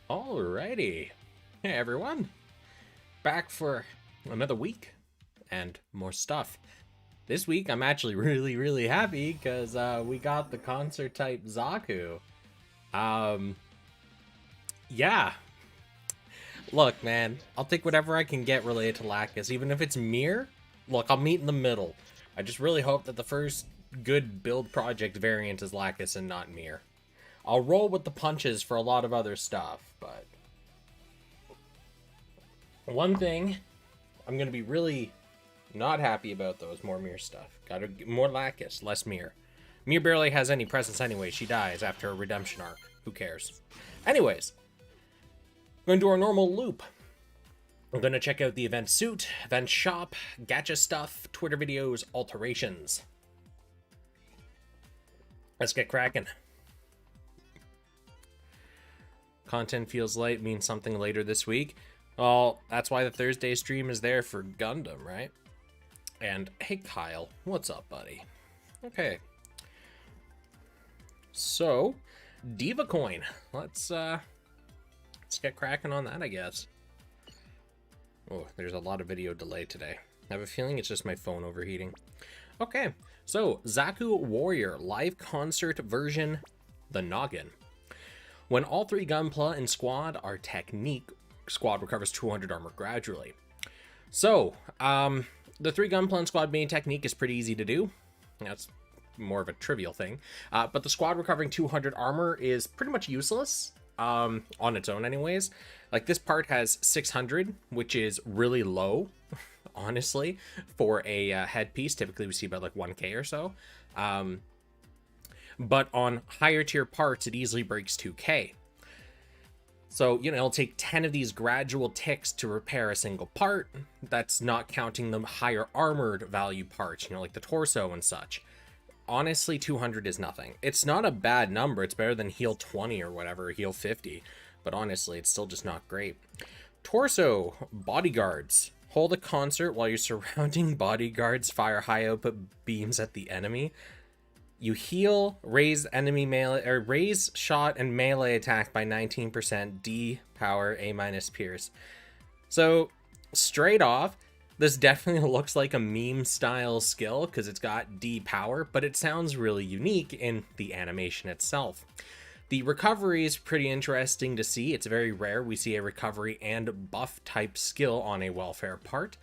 Alrighty. Hey everyone. Back for another week and more stuff. This week I'm actually really happy because we got the concert type Zaku. Um, yeah. Look, man, I'll take whatever I can get related to Lacus, even if it's Mir. Look, I'll meet in the middle. I just really hope that the first good build project variant is Lacus and not Mir. I'll roll with the punches for a lot of other stuff, but one thing I'm gonna be really not happy about, though, is more Mir stuff. Gotta get more Lacus, less Mir. Mir barely has any presence anyway. She dies after a redemption arc. Who cares? Anyways, we're gonna do our normal loop. I'm gonna check out the event suit, event shop, gacha stuff, Twitter videos, alterations. Let's get cracking. Content feels light means something later this week. Well, that's why the Thursday stream is there for Gundam, right? And hey, Kyle, what's up, buddy? Okay. So, Diva coin. Let's get cracking on that, I guess. Oh, there's a lot of video delay today. I have a feeling it's just my phone overheating. Okay, so Zaku Warrior live concert version, the Noggin. When all three Gunpla and squad are technique, squad recovers 200 armor gradually. So, the three Gunpla and squad main technique is pretty easy to do. That's more of a trivial thing. But the squad recovering 200 armor is pretty much useless, on its own anyways. Like, this part has 600, which is really low, honestly, for a headpiece. Typically we see about like 1k or so. But on higher tier parts, it easily breaks 2k. So, you know, it'll take 10 of these gradual ticks to repair a single part. That's not counting the higher armored value parts, you know, like the torso and such. Honestly, 200 is nothing. It's not a bad number. It's better than heal 20 or whatever, heal 50. But honestly, it's still just not great. Torso, bodyguards. Hold a concert while your surrounding bodyguards fire high output beams at the enemy. You heal, raise enemy melee, or raise shot and melee attack by 19%, D power, A minus pierce. So, straight off, this definitely looks like a meme style skill because it's got D power, but it sounds really unique in the animation itself. The recovery is pretty interesting to see. It's very rare we see a recovery and buff type skill on a welfare part.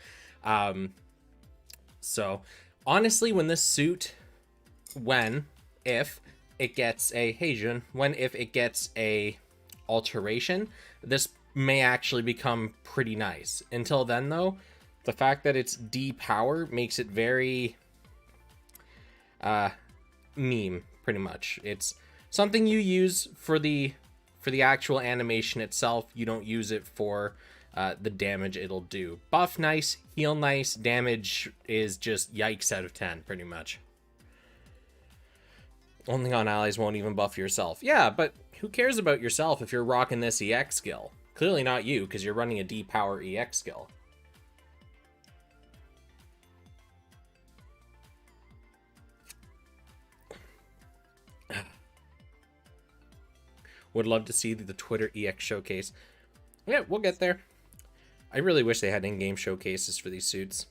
So, honestly, when this suit... if it gets a alteration, this may actually become pretty nice. Until then, though, the fact that it's D power makes it very meme, pretty much. It's something you use for the actual animation itself. You don't use it for the damage it'll do. Buff nice, heal nice, damage is just yikes out of 10, pretty much. Only on allies, won't even buff yourself. Yeah, but who cares about yourself if you're rocking this EX skill? Clearly not you, because you're running a D power EX skill. Would love to see the Twitter EX showcase. Yeah, we'll get there. I really wish they had in-game showcases for these suits.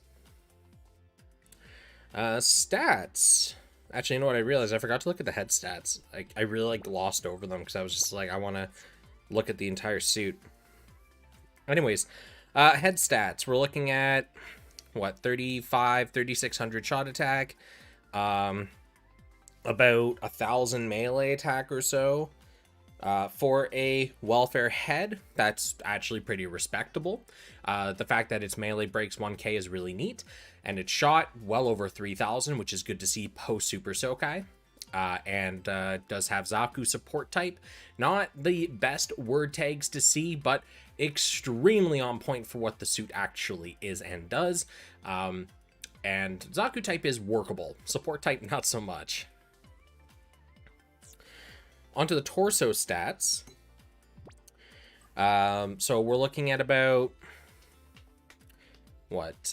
Stats. Actually, you know what I realized? I forgot to look at the head stats. I really glossed over them because I was just like, I want to look at the entire suit. Anyways, head stats. We're looking at, what, 3,600 shot attack, about 1,000 melee attack or so. For a welfare head, that's actually pretty respectable. The fact that its melee breaks 1k is really neat, and it's shot well over 3,000, which is good to see post Super Sokai. And does have Zaku support type. Not the best word tags to see, but extremely on point for what the suit actually is and does. And Zaku type is workable. Support type, not so much. Onto the torso stats. So we're looking at about what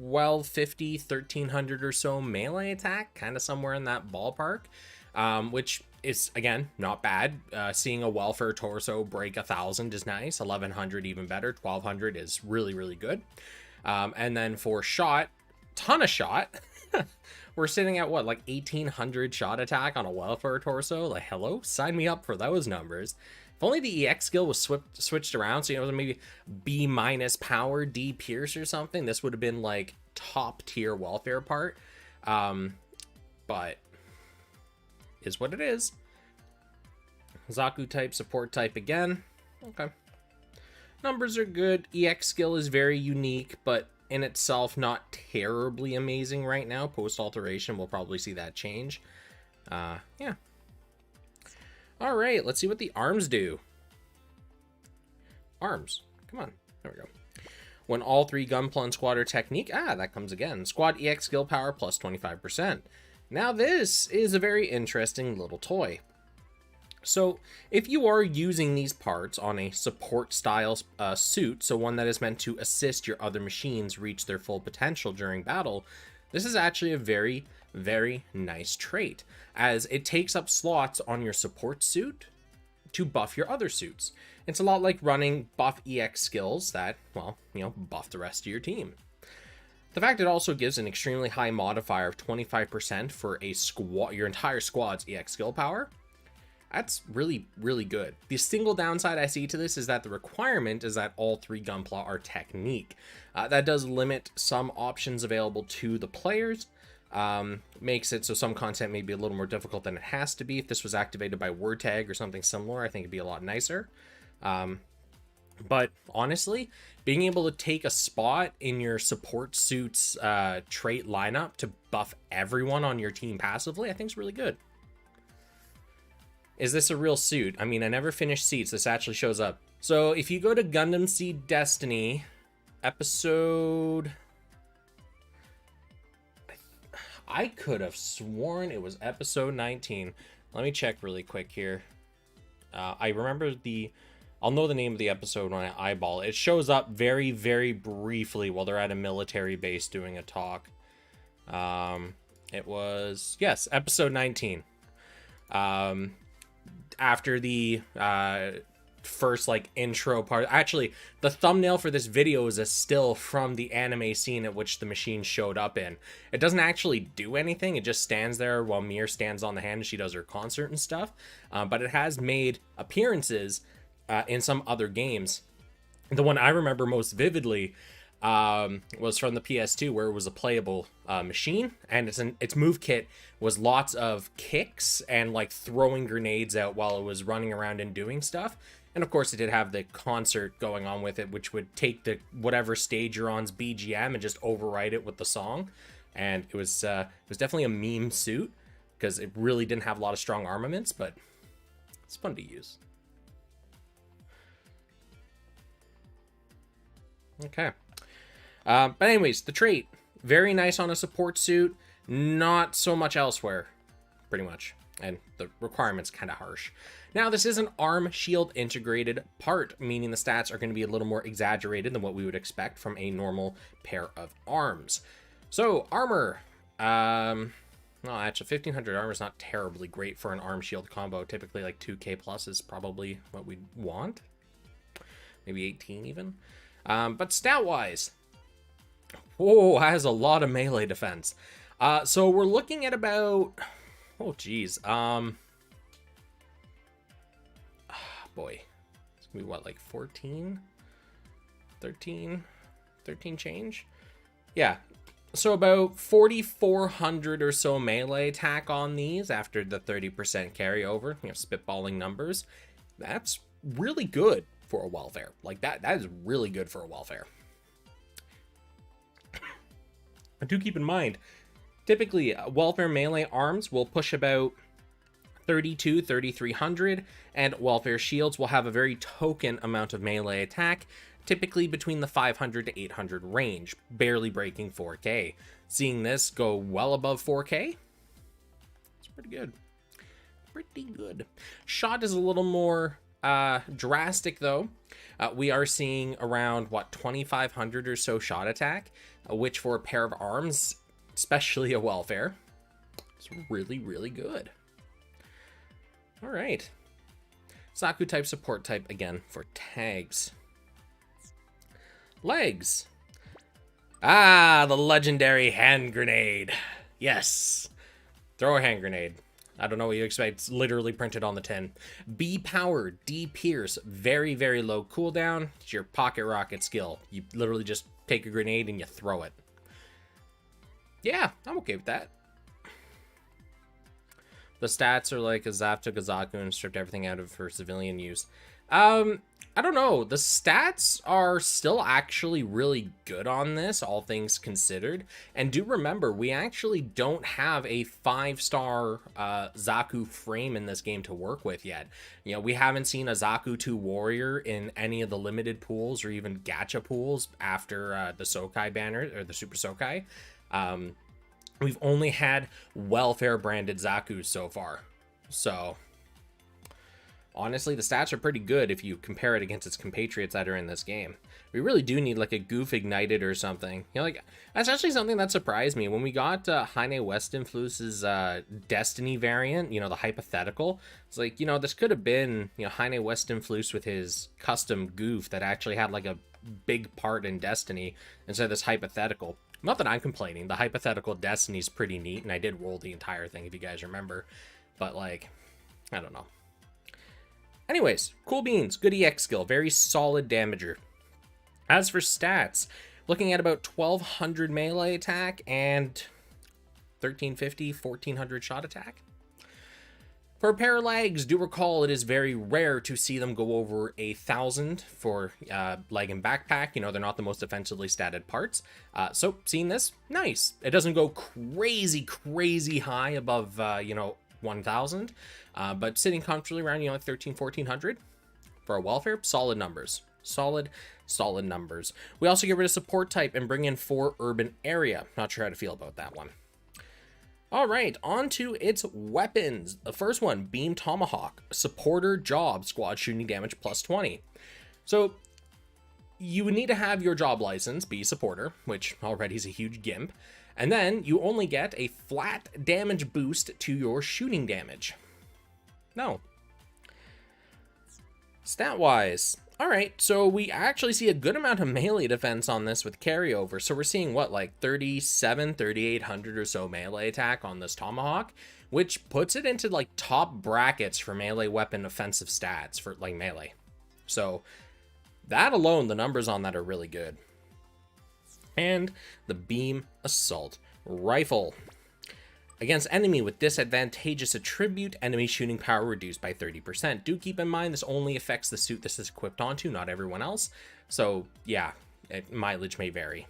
1250, 1300 or so melee attack, kind of somewhere in that ballpark. which is, again, not bad. Seeing a welfare torso break 1,000 is nice. 1,100 even better. 1,200 is really, really good. And then for shot, ton of shot. We're sitting at what, like 1,800 shot attack on a welfare torso? Like, hello? Sign me up for those numbers. If only the EX skill was switched around, so, you know, maybe B minus power, D pierce or something, this would have been like top tier welfare part. But is what it is. Zaku type, support type again. Okay. Numbers are good. EX skill is very unique, but in itself not terribly amazing right now. Post alteration, we'll probably see that change. Yeah. All right, let's see what the arms do. Arms, come on, there we go. When all 3 Gunpla and Squad are technique, that comes again. Squad EX skill power plus 25%. Now this is a very interesting little toy. So if you are using these parts on a support style suit, so one that is meant to assist your other machines reach their full potential during battle, this is actually a very, very nice trait, as it takes up slots on your support suit to buff your other suits. It's a lot like running buff EX skills that, well, you know, buff the rest of your team. The fact it also gives an extremely high modifier of 25% for a squad, your entire squad's EX skill power, that's really, really good. The single downside I see to this is that the requirement is that all 3 Gunpla are technique. That does limit some options available to the players. Makes it so some content may be a little more difficult than it has to be. If this was activated by word tag or something similar, I think it'd be a lot nicer. But honestly, being able to take a spot in your support suit's trait lineup to buff everyone on your team passively, I think is really good. Is this a real suit? I mean, I never finished Seats. This actually shows up. So if you go to Gundam Seed Destiny, episode... I could have sworn it was episode 19. Let me check really quick here. I remember I'll know the name of the episode when I eyeball it. It shows up very, very briefly while they're at a military base doing a talk. It was, yes, episode 19. After the first like intro part, actually the thumbnail for this video is a still from the anime scene at which the machine showed up in. It doesn't actually do anything, it just stands there while Mir stands on the hand and she does her concert and stuff, but it has made appearances in some other games. The one I remember most vividly was from the PS2, where it was a playable machine, and its move kit was lots of kicks and like throwing grenades out while it was running around and doing stuff. And of course it did have the concert going on with it, which would take the whatever stage you're on's BGM and just overwrite it with the song. And it was definitely a meme suit because it really didn't have a lot of strong armaments, but it's fun to use. Okay. But anyways, the trait, very nice on a support suit, not so much elsewhere, pretty much. And the requirement's kind of harsh. Now, this is an arm shield integrated part, meaning the stats are going to be a little more exaggerated than what we would expect from a normal pair of arms. So, armor. Well, actually, 1,500 armor is not terribly great for an arm shield combo. Typically, like 2k plus is probably what we'd want. Maybe 18 even. But stat-wise, whoa, that has a lot of melee defense. So we're looking at about, oh geez, boy, it's gonna be what, like 14, 13 change? Yeah, so about 4,400 or so melee attack on these after the 30% carryover, you know, spitballing numbers. That's really good for a welfare. Like that is really good for a welfare. But do keep in mind, typically welfare melee arms will push about 3,300, and welfare shields will have a very token amount of melee attack, typically between the 500 to 800 range, barely breaking 4k. Seeing this go well above 4k, it's pretty good. Pretty good. Shot is a little more drastic though. We are seeing around, what, 2,500 or so shot attack, which for a pair of arms, especially a welfare, is really, really good. All right. Zaku type, support type again for tags. Legs. Ah, the legendary hand grenade. Yes. Throw a hand grenade. I don't know what you expect. It's literally printed on the tin. B power, D pierce, very, very low cooldown. It's your pocket rocket skill. You literally just take a grenade and you throw it. Yeah, I'm okay with that. The stats are like a Zap took a Zaku and stripped everything out of for civilian use. I don't know. The stats are still actually really good on this, all things considered. And do remember, we actually don't have a 5-star Zaku frame in this game to work with yet. You know, we haven't seen a Zaku 2 Warrior in any of the limited pools or even Gacha pools after the Sokai banner, or the Super Sokai. We've only had welfare branded Zakus so far. So honestly, the stats are pretty good if you compare it against its compatriots that are in this game. We really do need like a Goof Ignited or something. You know, like, that's actually something that surprised me. When we got Heine Westenflus's Destiny variant, you know, the hypothetical, it's like, you know, this could have been, you know, Heine Westenflus with his custom Goof that actually had like a big part in Destiny instead of this hypothetical. Not that I'm complaining. The hypothetical Destiny's pretty neat, and I did roll the entire thing, if you guys remember. But, like, I don't know. Anyways, cool beans, good EX skill, very solid damager. As for stats, looking at about 1200 melee attack and 1350, 1400 shot attack. For pair of legs, do recall it is very rare to see them go over 1,000 for leg and backpack. You know, they're not the most offensively statted parts. So seeing this, nice. It doesn't go crazy high above, you know, 1,000, but sitting comfortably around, you know, like 13, 1400 for a welfare. Solid numbers. Solid numbers. We also get rid of support type and bring in 4 urban area. Not sure how to feel about that one. All right, on to its weapons. The first one, Beam Tomahawk, supporter job, squad shooting damage plus 20. So you would need to have your job license be supporter, which already is a huge gimp. And then you only get a flat damage boost to your shooting damage. No. Stat-wise, all right, so we actually see a good amount of melee defense on this with carryover. So we're seeing, what, like 3,800 or so melee attack on this Tomahawk, which puts it into, like, top brackets for melee weapon offensive stats for, like, melee. So that alone, the numbers on that are really good. And the Beam Assault Rifle. Against enemy with disadvantageous attribute, enemy shooting power reduced by 30%. Do keep in mind this only affects the suit this is equipped onto, not everyone else. So yeah, mileage may vary.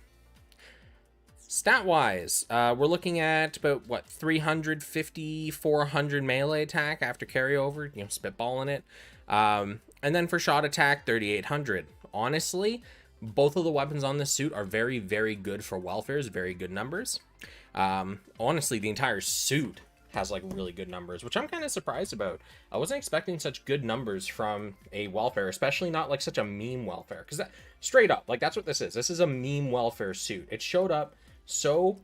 Stat-wise, we're looking at about, what, 350, 400 melee attack after carryover, you know, spitballing it. And then for shot attack, 3,800. Honestly, both of the weapons on this suit are very, very good for welfares, very good numbers. Honestly, the entire suit has like really good numbers, which I'm kind of surprised about. I wasn't expecting such good numbers from a welfare, especially not like such a meme welfare, because that straight up, like, that's what this is. This is a meme welfare suit. It showed up so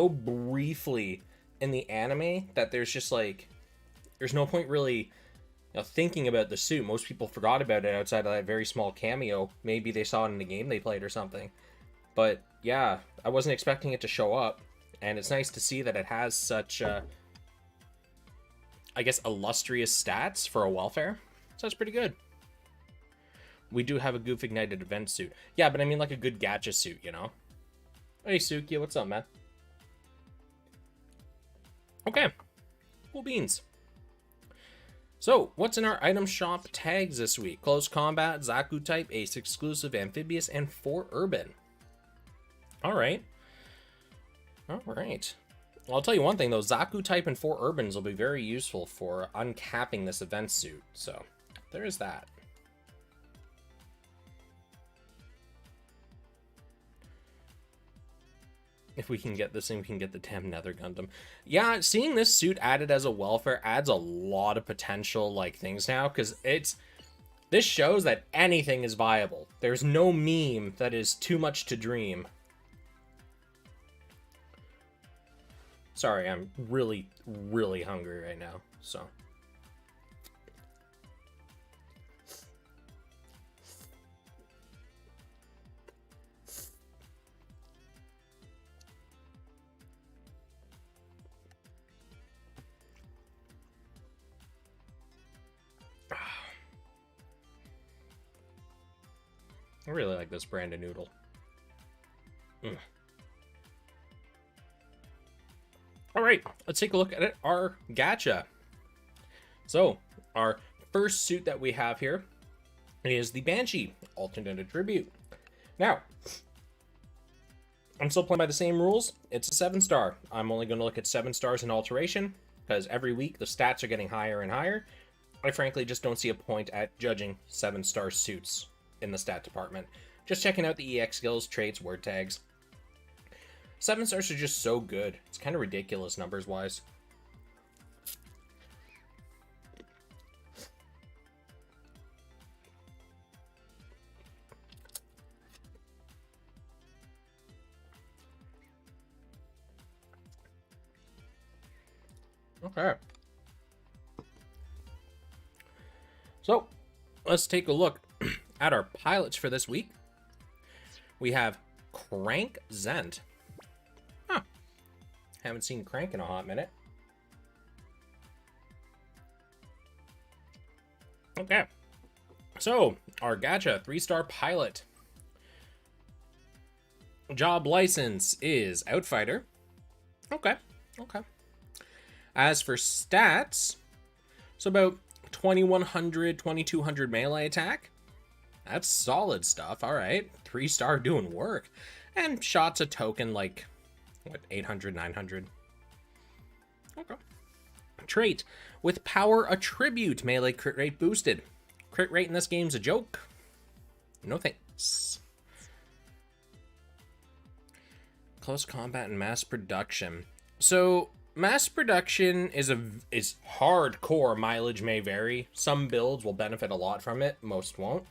briefly in the anime that there's just like, there's no point really, you know, thinking about the suit. Most people forgot about it outside of that very small cameo. Maybe they saw it in the game they played or something. But yeah, I wasn't expecting it to show up, and it's nice to see that it has such, I guess, illustrious stats for a welfare. So that's pretty good. We do have a Goof Ignited event suit. Yeah, but I mean like a good Gacha suit, you know? Hey, Suki, what's up, man? Okay, cool beans. So, what's in our item shop tags this week? Close Combat, Zaku Type, Ace Exclusive, Amphibious, and 4 Urban. Alright. Alright. Well, I'll tell you one thing, though. Zaku Type and 4 Urbans will be very useful for uncapping this event suit. So, there is that. If we can get this thing, we can get the damn Nether Gundam. Yeah, seeing this suit added as a welfare adds a lot of potential, like, things now, because this shows that anything is viable. There's no meme that is too much to dream. Sorry, I'm really hungry right now, so I really like this brand of noodle. All right, let's take a look at our gacha. So, our first suit that we have here is the Banshee, alternate attribute. Now, I'm still playing by the same rules. It's a 7-star. I'm only going to look at 7 stars in alteration, because every week the stats are getting higher and higher. I frankly just don't see a point at judging 7-star suits in the stat department. Just checking out the EX skills, traits, word tags. 7 stars are just so good. It's kind of ridiculous numbers-wise. Okay. So, let's take a look at our pilots for this week. We have Crank Xant. Huh. Haven't seen Crank in a hot minute. Okay. So, our gacha 3-star pilot. Job license is Outfighter. Okay. As for stats, so about 2100, 2200 melee attack. That's solid stuff. All right. 3-star doing work. And shots a token like, what, 800, 900. Okay. Trait. With power attribute, melee crit rate boosted. Crit rate in this game's a joke. No thanks. Close combat and mass production. So, mass production is hardcore. Mileage may vary. Some builds will benefit a lot from it. Most won't.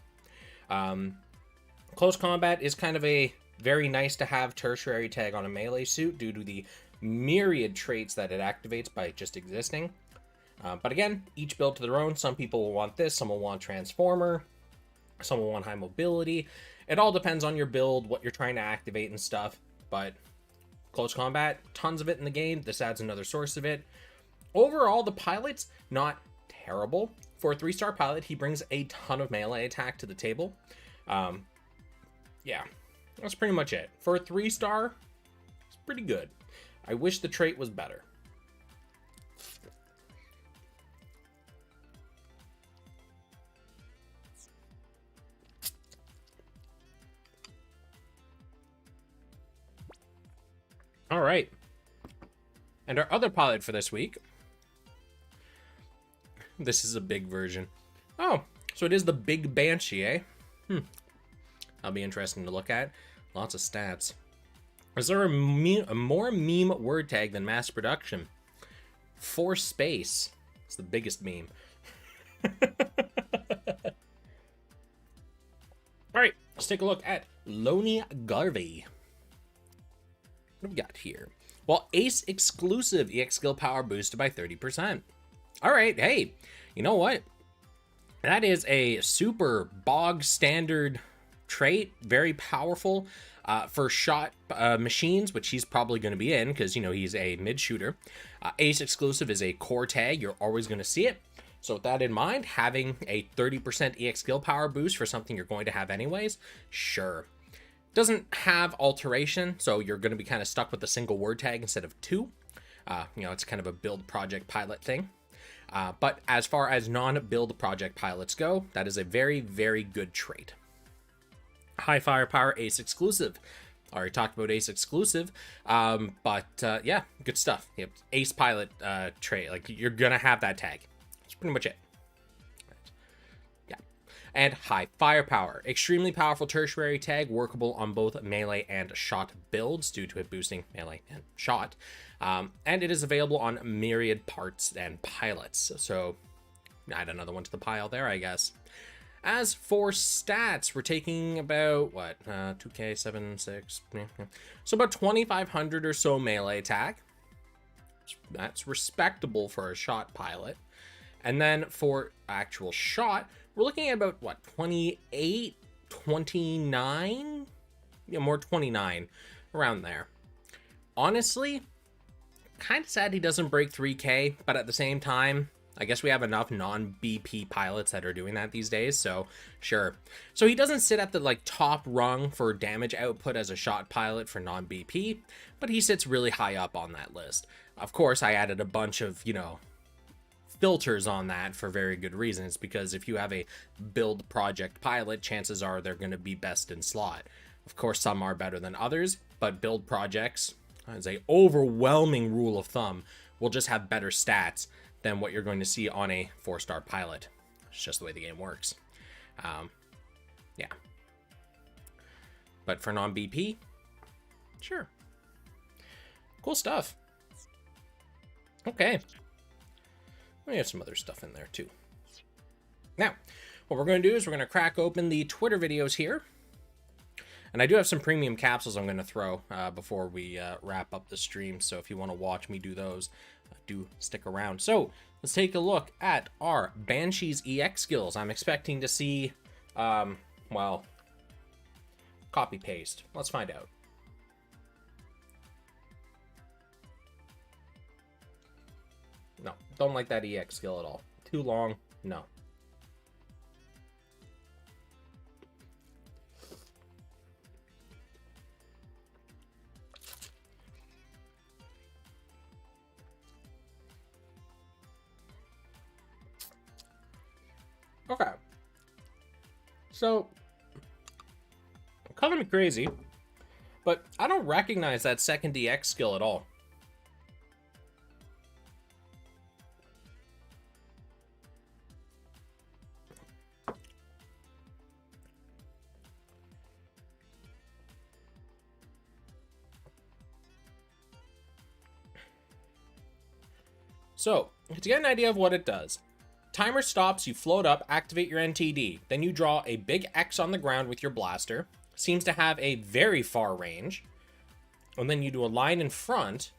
Close combat is kind of a very nice to have tertiary tag on a melee suit due to the myriad traits that it activates by just existing. But again, each build to their own. Some people will want this, some will want Transformer, some will want high mobility. It all depends on your build, what you're trying to activate and stuff. But close combat, tons of it in the game. This adds another source of it. Overall, the pilot's not terrible. For a 3-star pilot, he brings a ton of melee attack to the table. Yeah, that's pretty much it. For a 3-star, it's pretty good. I wish the trait was better. All right. And our other pilot for this week. This is a big version. Oh, so it is the Big Banshee, eh? That'll be interesting to look at. Lots of stats. Is there a more meme word tag than mass production? For space. It's the biggest meme. All right, let's take a look at Loney Garvey. What do we got here? Well, Ace exclusive EX skill power boosted by 30%. All right, hey, you know what? That is a super bog standard trait, very powerful for shot machines, which he's probably going to be in because, you know, he's a mid shooter. Ace exclusive is a core tag. You're always going to see it. So with that in mind, having a 30% EX skill power boost for something you're going to have anyways, sure. Doesn't have alteration, so you're going to be kind of stuck with a single word tag instead of 2. You know, it's kind of a build project pilot thing. But as far as non-build project pilots go, that is a very, very good trait. High firepower, Ace exclusive. Already talked about Ace exclusive, but yeah, good stuff. Yep. Ace pilot trait, like you're gonna have that tag. That's pretty much it. Yeah, and high firepower, extremely powerful tertiary tag, workable on both melee and shot builds due to it boosting melee and shot. And it is available on myriad parts and pilots. So add another one to the pile there, I guess. As for stats, we're taking about, what, 2k, 7, 6, so about 2,500 or so melee attack. That's respectable for a shot pilot. And then for actual shot, we're looking at about, what, 28, 29? Yeah, more 29, around there. Honestly, kind of sad he doesn't break 3k, but at the same time, I guess we have enough non-BP pilots that are doing that these days, so sure. So he doesn't sit at the like top rung for damage output as a shot pilot for non-BP, but he sits really high up on that list. Of course, I added a bunch of, you know, filters on that for very good reasons, because if you have a build project pilot, chances are they're going to be best in slot. Of course, some are better than others, but build projects, as a overwhelming rule of thumb, will just have better stats than what you're going to see on a 4-star pilot. It's just the way the game works. Yeah. But for non-BP, sure. Cool stuff. Okay. We have some other stuff in there too. Now, what we're going to do is we're going to crack open the Twitter videos here. And I do have some premium capsules I'm going to throw before we wrap up the stream. So if you want to watch me do those, do stick around. So let's take a look at our Banshee's EX skills. I'm expecting to see, well, copy paste. Let's find out. No, don't like that EX skill at all. Too long, no. Okay. So, calling me crazy, but I don't recognize that second DX skill at all. So, to get an idea of what it does, timer stops, you float up, activate your NTD. Then you draw a big X on the ground with your blaster. Seems to have a very far range. And then you do a line in front.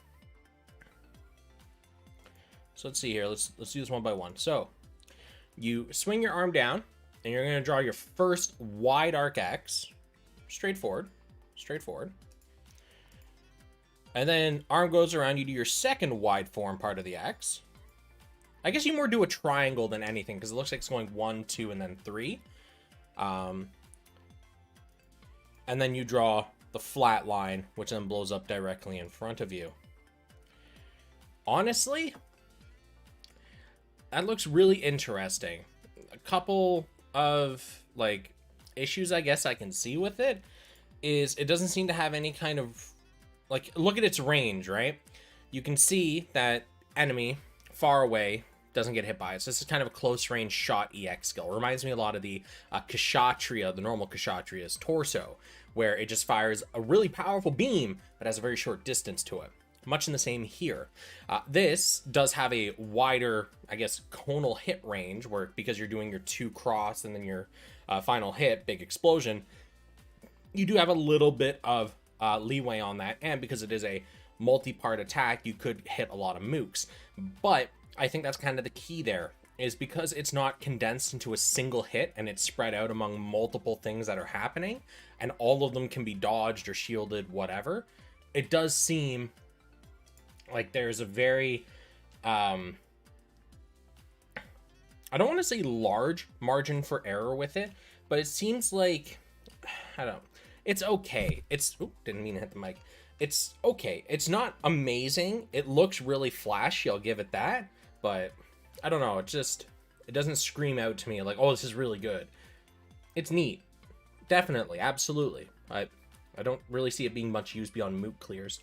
So let's see here. Let's do this one by one. So you swing your arm down, and you're going to draw your first wide arc X. Straightforward. Straightforward. And then arm goes around, you do your second wide form part of the X. I guess you more do a triangle than anything, because it looks like it's going 1, 2, and then 3. And then you draw the flat line, which then blows up directly in front of you. Honestly, that looks really interesting. A couple of, like, issues I guess I can see with it is it doesn't seem to have any kind of, like, look at its range, right? You can see that enemy far away doesn't get hit by it. So this is kind of a close range shot EX skill. Reminds me a lot of the Kshatriya, the normal Kshatriya's torso, where it just fires a really powerful beam but has a very short distance to it. Much in the same here. This does have a wider, I guess, conal hit range, where because you're doing your 2 cross and then your final hit, big explosion, you do have a little bit of leeway on that. And because it is a multi-part attack, you could hit a lot of mooks. But I think that's kind of the key there, is because it's not condensed into a single hit and it's spread out among multiple things that are happening, and all of them can be dodged or shielded, whatever. It does seem like there's a very, I don't want to say large margin for error with it, but it seems like, I don't know, it's okay. It's, didn't mean to hit the mic. It's okay. It's not amazing. It looks really flashy, I'll give it that. But I don't know, it doesn't scream out to me like, oh, this is really good. It's neat. Definitely, absolutely. I don't really see it being much used beyond moot clears.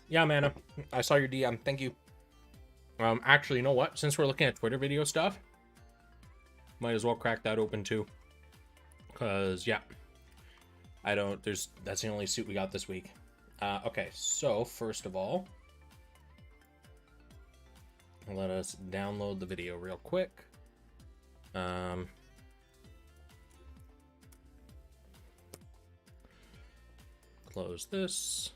Yeah, Mana, I saw your DM. Thank you. Actually, you know what? Since we're looking at Twitter video stuff, might as well crack that open too. Cause yeah, that's the only suit we got this week. Okay, so first of all, let us download the video real quick. Close this.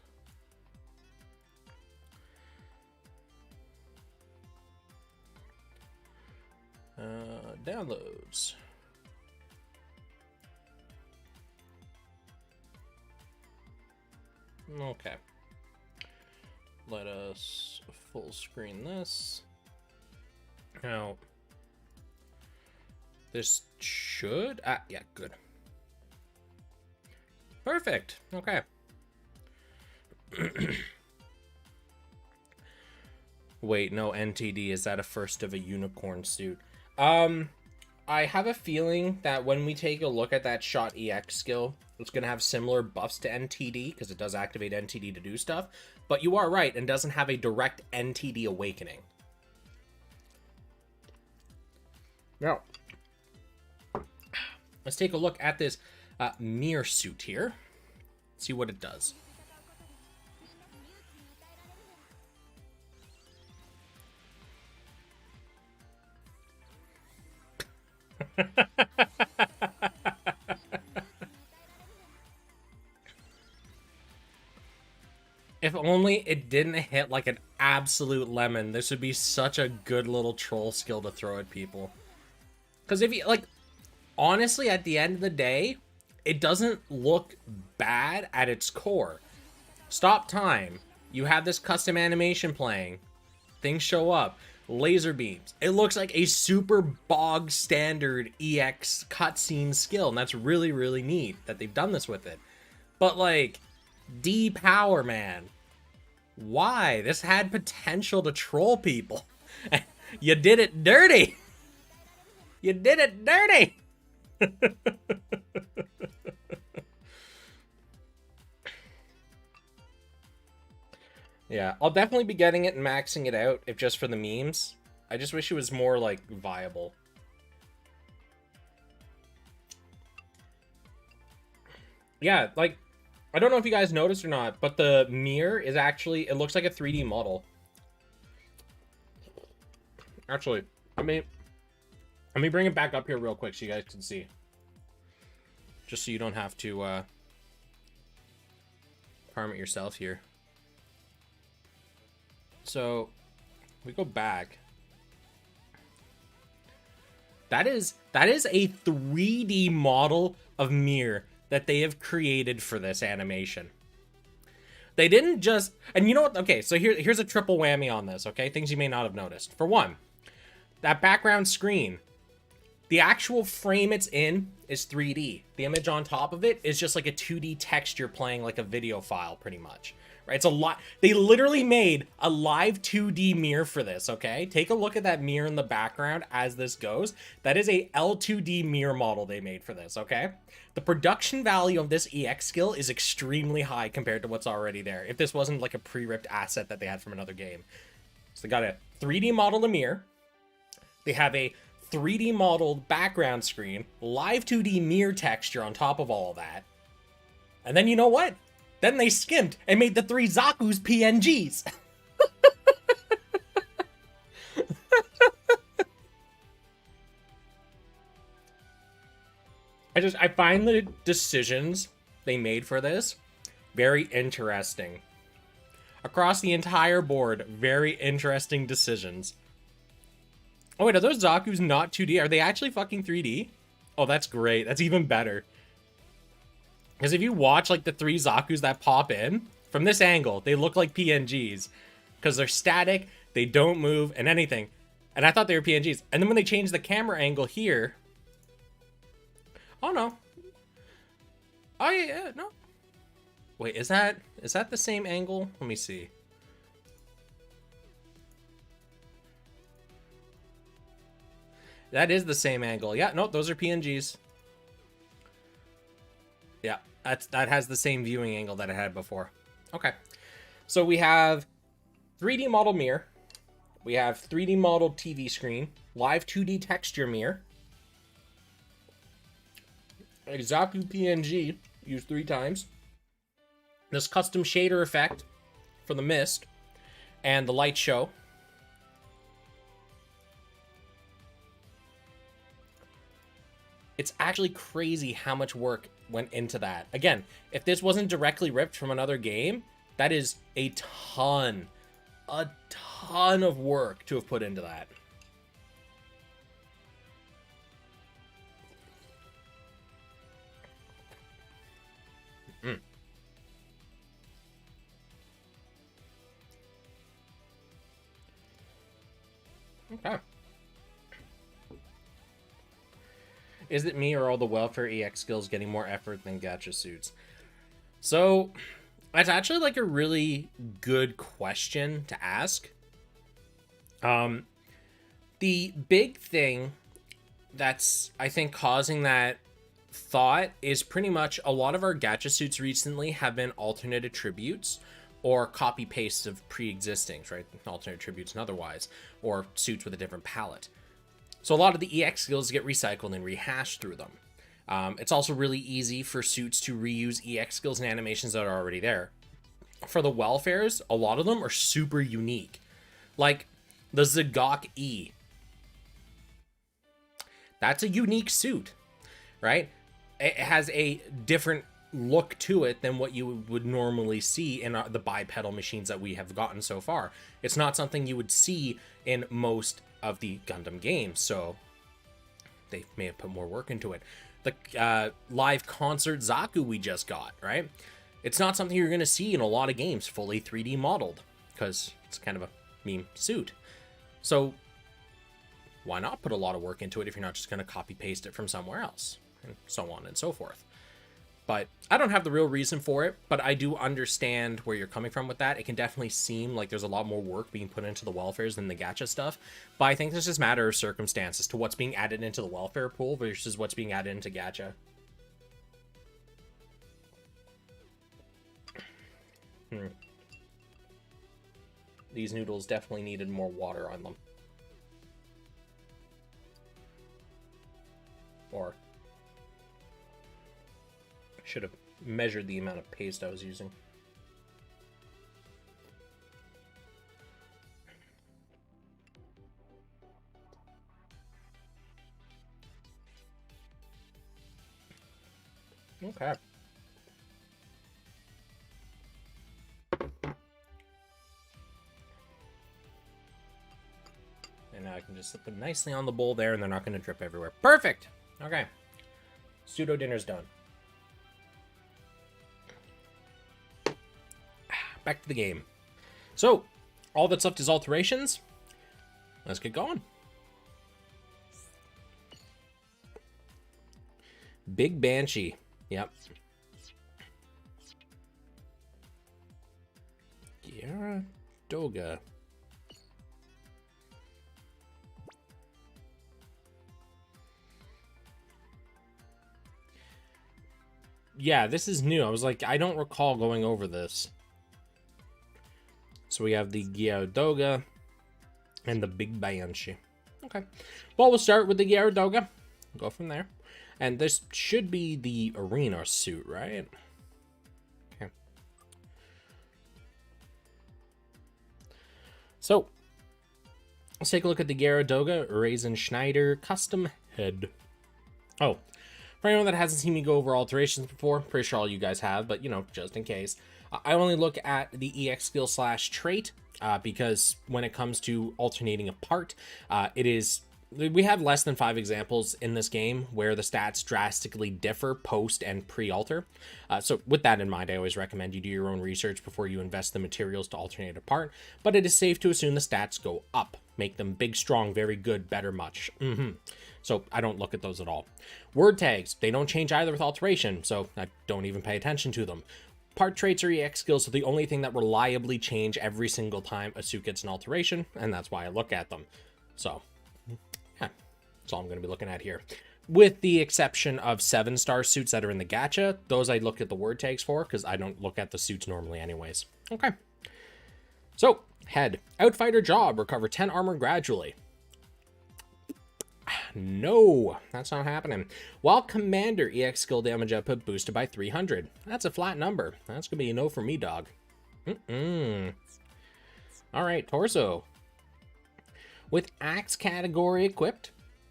Downloads. Okay. Let us full screen this. Now, this should... yeah, good. Perfect. Okay. Wait, no, NTD. Is that a first of a unicorn suit? I have a feeling that when we take a look at that Shot EX skill, it's going to have similar buffs to NTD, because it does activate NTD to do stuff. But you are right, and doesn't have a direct NTD awakening. Now, let's take a look at this mirror suit here. See what it does. If only it didn't hit like an absolute lemon, this would be such a good little troll skill to throw at people. Because if you, like, honestly, at the end of the day, it doesn't look bad at its core. Stop time. You have this custom animation playing. Things show up. Laser beams. It looks like a super bog standard EX cutscene skill, and that's really, really neat that they've done this with it. But, like, D power, man. Why? This had potential to troll people. You did it dirty. You did it dirty. Yeah, I'll definitely be getting it and maxing it out if just for the memes. I just wish it was more, like, viable. Yeah, like, I don't know if you guys noticed or not, but the mirror is actually, it looks like a 3D model. Actually, let me bring it back up here real quick so you guys can see. Just so you don't have to farm it yourself here. So, we go back. That is a 3D model of mirror that they have created for this animation. They didn't just... And you know what? Okay, so here's a triple whammy on this, okay? Things you may not have noticed. For one, that background screen, the actual frame it's in is 3D. The image on top of it is just like a 2D texture playing like a video file, pretty much. Right? It's a lot. They literally made a live 2D mirror for this, okay? Take a look at that mirror in the background as this goes. That is a L2D mirror model they made for this, okay? The production value of this EX skill is extremely high compared to what's already there, if this wasn't like a pre-ripped asset that they had from another game. So they got a 3D modeled mirror. They have a 3D modeled background screen, live 2D mirror texture on top of all of that. And then you know what? Then they skimped and made the 3 Zaku's PNGs. I find the decisions they made for this very interesting. Across the entire board, very interesting decisions. Oh wait, are those Zaku's not 2D? Are they actually fucking 3D? Oh, that's great. That's even better. Because if you watch, like, the 3 Zaku's that pop in, from this angle, they look like PNGs. Because they're static, they don't move, and anything. And I thought they were PNGs. And then when they changed the camera angle here... Oh, no. Oh, yeah, no. Wait, is that the same angle? Let me see. That is the same angle. Yeah, no, those are PNGs. Yeah, that has the same viewing angle that it had before. Okay. So we have 3D model mirror. We have 3D modeled TV screen. Live 2D texture mirror. A Zaku PNG used 3 times. This custom shader effect for the mist. And the light show. It's actually crazy how much work went into that. Again, if this wasn't directly ripped from another game, that is a ton of work to have put into that. Okay. Is it me or all the welfare EX skills getting more effort than gacha suits? So, that's actually like a really good question to ask. The big thing that's, I think, causing that thought is pretty much a lot of our gacha suits recently have been alternate attributes or copy pastes of pre-existings, right? Alternate attributes and otherwise, or suits with a different palette. So a lot of the EX skills get recycled and rehashed through them. It's also really easy for suits to reuse EX skills and animations that are already there. For the welfares, a lot of them are super unique. Like the Zagok E. That's a unique suit, right? It has a different look to it than what you would normally see in the bipedal machines that we have gotten so far. It's not something you would see in most of the Gundam games, so they may have put more work into it. The live concert Zaku we just got, right? It's not something you're going to see in a lot of games fully 3D modeled, because it's kind of a meme suit. So why not put a lot of work into it if you're not just going to copy paste it from somewhere else, and so on and so forth. But I don't have the real reason for it, but I do understand where you're coming from with that. It can definitely seem like there's a lot more work being put into the welfares than the gacha stuff, but I think this is a matter of circumstances to what's being added into the welfare pool versus what's being added into gacha. These noodles definitely needed more water on them. Or should have measured the amount of paste I was using. Okay. And now I can just slip them nicely on the bowl there, and they're not going to drip everywhere. Perfect! Okay. Pseudo dinner's done. Back to the game. So, all that's left is alterations. Let's get going. Big Banshee. Yep. Doga. Yeah, this is new. I was like, I don't recall going over this. So we have the Gyaradoga and the Big Banshee. Okay. Well, we'll start with the Gyaradoga. Go from there. And this should be the arena suit, right? Okay. So, let's take a look at the Gyaradoga Raisin Schneider custom head. Oh, for anyone that hasn't seen me go over alterations before, pretty sure all you guys have, but, you know, just in case. I only look at the EX skill / trait because when it comes to alternating a part, we have less than 5 examples in this game where the stats drastically differ post and pre-alter. So with that in mind, I always recommend you do your own research before you invest the materials to alternate a part, but it is safe to assume the stats go up. Make them big, strong, very good, better, much. So I don't look at those at all. Word tags, they don't change either with alteration, so I don't even pay attention to them. Part traits or EX skills are the only thing that reliably change every single time a suit gets an alteration, and that's why I look at them. So, yeah, that's all I'm going to be looking at here. With the exception of 7-star suits that are in the gacha, those I look at the word tags for, because I don't look at the suits normally anyways. Okay. So, head. Outfighter job, recover 10 armor gradually. No, that's not happening. While Commander EX skill damage output boosted by 300. That's a flat number. That's going to be a no for me, dog. Alright, Torso. With Axe category equipped,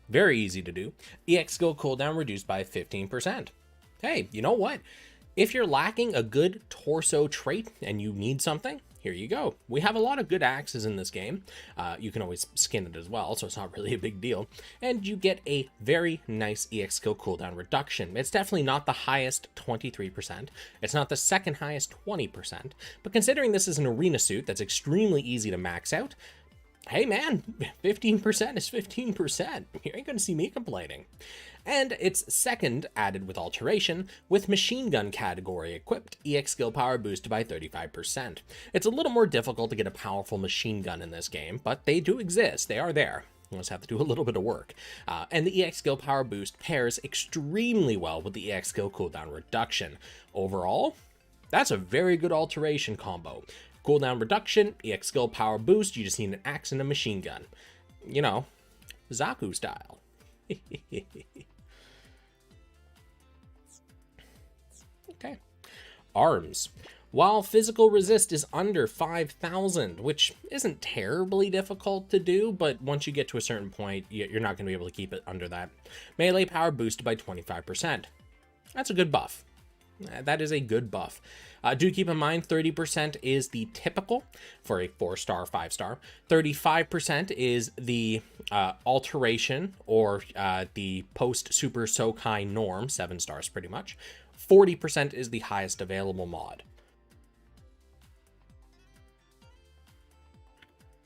very easy to do. EX skill cooldown reduced by 15%. Hey, you know what? If you're lacking a good Torso trait and you need something, here you go. We have a lot of good axes in this game. You can always skin it as well, so it's not really a big deal. And you get a very nice EX skill cooldown reduction. It's definitely not the highest 23%. It's not the second highest 20%. But considering this is an arena suit that's extremely easy to max out, Hey man, 15% is 15%. You ain't gonna see me complaining. And its second added with Alteration, with Machine Gun category equipped, EX skill power boosted by 35%. It's a little more difficult to get a powerful machine gun in this game, but they do exist, they are there. You just have to do a little bit of work. And the EX skill power boost pairs extremely well with the EX skill cooldown reduction. Overall, that's a very good Alteration combo. Cooldown reduction, EX skill power boost, you just need an axe and a machine gun. You know, Zaku style. Okay. Arms. While physical resist is under 5,000, which isn't terribly difficult to do, but once you get to a certain point, you're not going to be able to keep it under that. Melee power boosted by 25%. That's a good buff. That is a good buff. Do keep in mind 30% is the typical for a 4-star, 5-star. 35% is the alteration or the post Super Sokai norm, 7 stars pretty much. 40% is the highest available mod.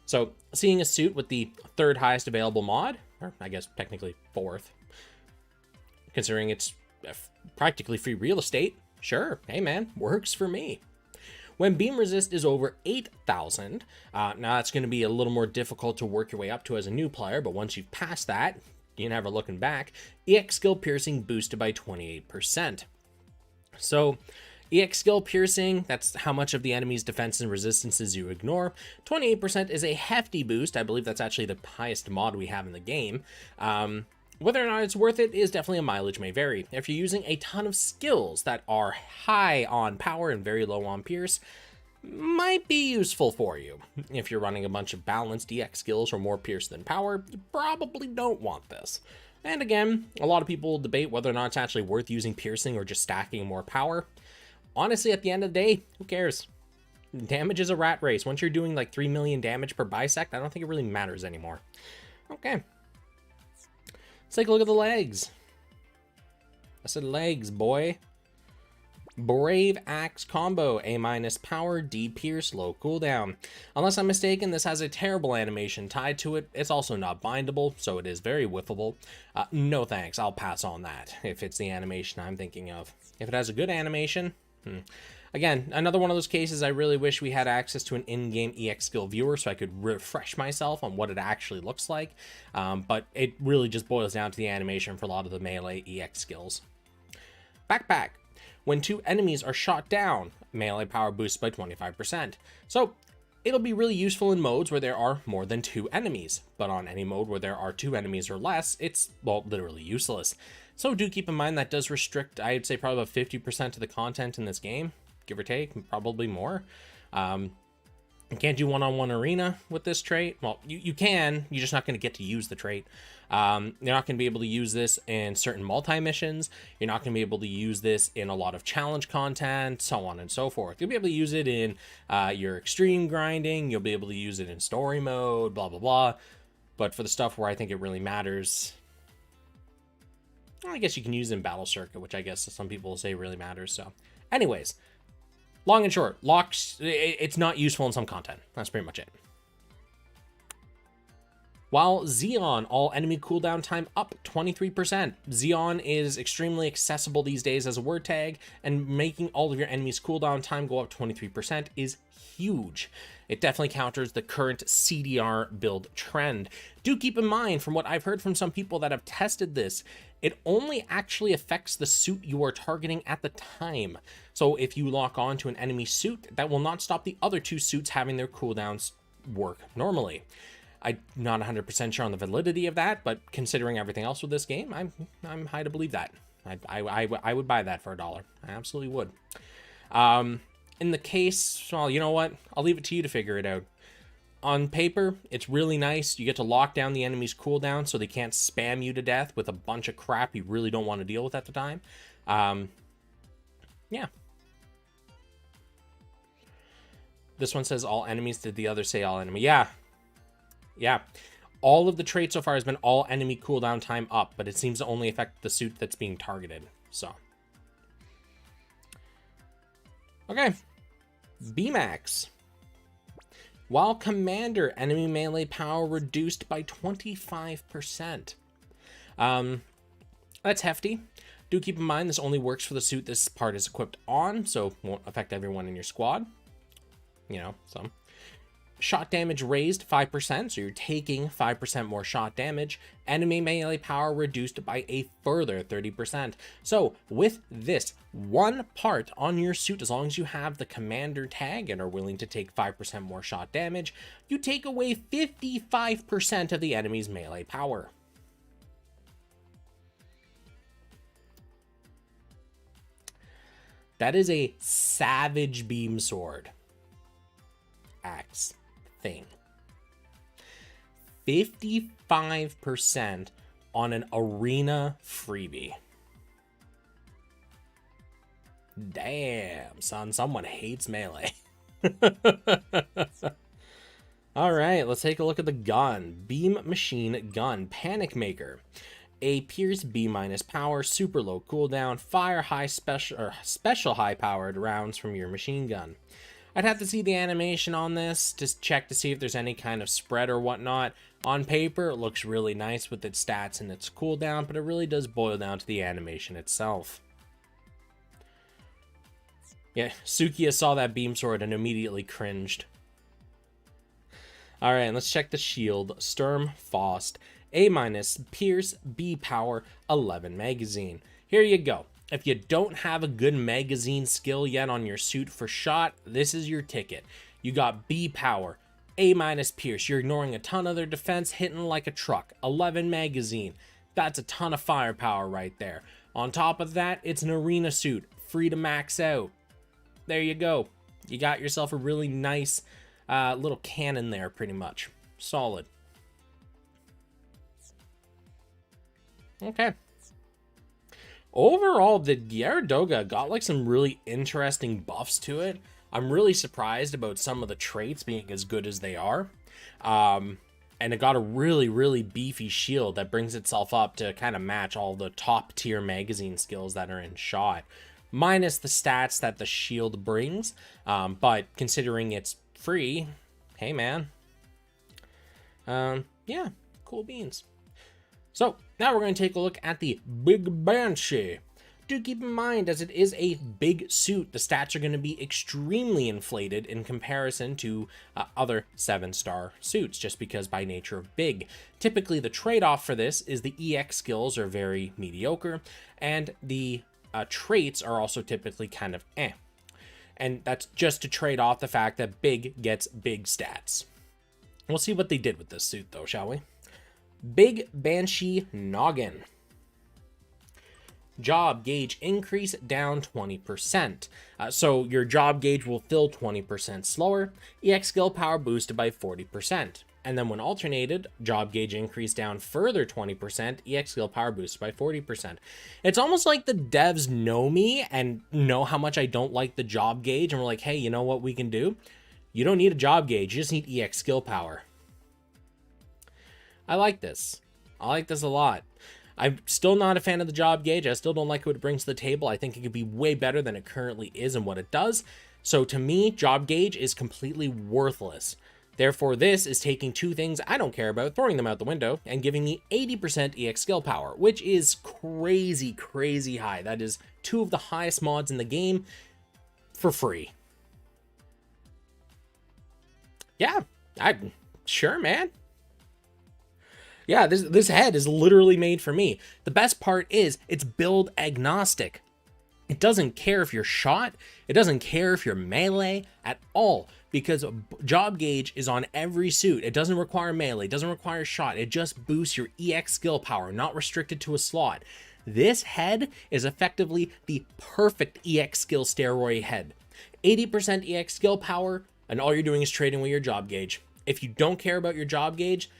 So seeing a suit with the third highest available mod, or I guess technically fourth, considering it's practically free real estate, sure, hey man, works for me. When beam resist is over 8,000, now that's going to be a little more difficult to work your way up to as a new player, but once you've passed that, you're never looking back. EX skill piercing boosted by 28%. So EX skill piercing, that's how much of the enemy's defense and resistances you ignore. 28% is a hefty boost. I believe that's actually the highest mod we have in the game. Whether or not it's worth it is definitely a mileage may vary. If you're using a ton of skills that are high on power and very low on pierce, might be useful for you. If you're running a bunch of balanced EX skills or more pierce than power, you probably don't want this. And again, a lot of people will debate whether or not it's actually worth using piercing or just stacking more power. Honestly, at the end of the day, who cares? Damage is a rat race. Once you're doing like 3 million damage per bisect, I don't think it really matters anymore. Okay. Let's take a look at the legs. I said legs, boy. Brave Axe combo, A- power, D pierce, low cooldown. Unless I'm mistaken, this has a terrible animation tied to it. It's also not bindable, so it is very whiffable. No thanks, I'll pass on that if it's the animation I'm thinking of. If it has a good animation, Again, another one of those cases I really wish we had access to an in-game EX skill viewer so I could refresh myself on what it actually looks like. But it really just boils down to the animation for a lot of the melee EX skills. Backpack. When 2 enemies are shot down, melee power boosts by 25%. So it'll be really useful in modes where there are more than 2 enemies, but on any mode where there are 2 enemies or less, it's, well, literally useless. So do keep in mind that does restrict, I'd say, probably about 50% of the content in this game, give or take, probably more. You can't do one-on-one arena with this trait. Well, you can, you're just not going to get to use the trait. You're not going to be able to use this in certain multi-missions. You're not going to be able to use this in a lot of challenge content, so on and so forth. You'll be able to use it in your extreme grinding. You'll be able to use it in story mode, blah, blah, blah. But for the stuff where I think it really matters, well, I guess you can use it in Battle Circuit, which I guess some people will say really matters. So anyways, long and short, locks, it's not useful in some content. That's pretty much it. While Xeon, all enemy cooldown time up 23%. Xeon is extremely accessible these days as a word tag, and making all of your enemies cooldown time go up 23% is huge. It definitely counters the current CDR build trend. Do keep in mind, from what I've heard from some people that have tested this, it only actually affects the suit you are targeting at the time. So if you lock on to an enemy suit, that will not stop the other 2 suits having their cooldowns work normally. I'm not 100% sure on the validity of that, but considering everything else with this game, I'm high to believe that. I would buy that for $1. I absolutely would. In the case, well, you know what? I'll leave it to you to figure it out. On paper, it's really nice. You get to lock down the enemy's cooldown so they can't spam you to death with a bunch of crap you really don't want to deal with at the time. Yeah. This one says all enemies. Did the other say all enemy? Yeah. All of the traits so far has been all enemy cooldown time up, but it seems to only affect the suit that's being targeted. So. Okay. B-Max. while Commander, enemy melee power reduced by 25%. That's hefty. Do keep in mind this only works for the suit this part is equipped on, so won't affect everyone in your squad. You know, some. Shot damage raised 5%, so you're taking 5% more shot damage. Enemy melee power reduced by a further 30%. So with this one part on your suit, as long as you have the commander tag and are willing to take 5% more shot damage, you take away 55% of the enemy's melee power. That is a savage beam sword axe thing. 55% on an arena freebie. Damn, son, someone hates melee. All right, let's take a look at the gun. Beam Machine Gun, Panic Maker. A Pierce B- power, super low cooldown, fire high special high powered rounds from your machine gun. I'd have to see the animation on this, just check to see if there's any kind of spread or whatnot. On paper, it looks really nice with its stats and its cooldown, but it really does boil down to the animation itself. Yeah, Sukiya saw that beam sword and immediately cringed. Alright, let's check the shield. Sturm Faust. A-, Pierce, B power, 11 magazine. Here you go. If you don't have a good magazine skill yet on your suit for shot, this is your ticket. You got B power, A- Pierce. You're ignoring a ton of their defense, hitting like a truck. 11 magazine. That's a ton of firepower right there. On top of that, it's an arena suit, free to max out. There you go. You got yourself a really nice little cannon there, pretty much. Solid. Okay. Overall, the Gyaradoga got like some really interesting buffs to it. I'm really surprised about some of the traits being as good as they are. And it got a really, really beefy shield that brings itself up to kind of match all the top tier magazine skills that are in shot. Minus the stats that the shield brings. But considering it's free, hey man. Yeah, cool beans. So, now we're going to take a look at the Big Banshee. Do keep in mind, as it is a big suit, the stats are going to be extremely inflated in comparison to other 7-star suits, just because by nature of big. Typically, the trade-off for this is the EX skills are very mediocre, and the traits are also typically kind of eh. And that's just to trade off the fact that big gets big stats. We'll see what they did with this suit, though, shall we? Big Banshee Noggin. Job gauge increase down 20%. So your job gauge will fill 20% slower. EX skill power boosted by 40%. And then when alternated, job gauge increase down further 20%. EX skill power boosted by 40%. It's almost like the devs know me and know how much I don't like the job gauge. And we're like, hey, you know what we can do? You don't need a job gauge. You just need EX skill power. I like this. I like this a lot. I'm still not a fan of the job gauge. I still don't like what it brings to the table. I think it could be way better than it currently is and what it does. So to me, job gauge is completely worthless. Therefore, this is taking two things I don't care about, throwing them out the window, and giving me 80% EX skill power, which is crazy, crazy high. That is two of the highest mods in the game for free. Yeah, sure, man. Yeah, this head is literally made for me. The best part is it's build agnostic. It doesn't care if you're shot. It doesn't care if you're melee at all, because job gauge is on every suit. It doesn't require melee. It doesn't require shot. It just boosts your EX skill power, not restricted to a slot. This head is effectively the perfect EX skill steroid head. 80% EX skill power, and all you're doing is trading with your job gauge. If you don't care about your job gauge,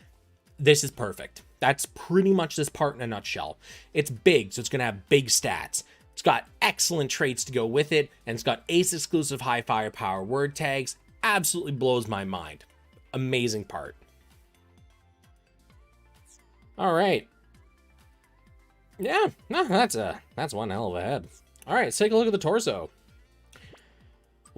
this is perfect. That's pretty much this part in a nutshell. It's big, so it's going to have big stats. It's got excellent traits to go with it, and it's got ace exclusive high firepower word tags. Absolutely blows my mind. Amazing part. All right. Yeah, no, that's one hell of a head. All right, let's take a look at the torso.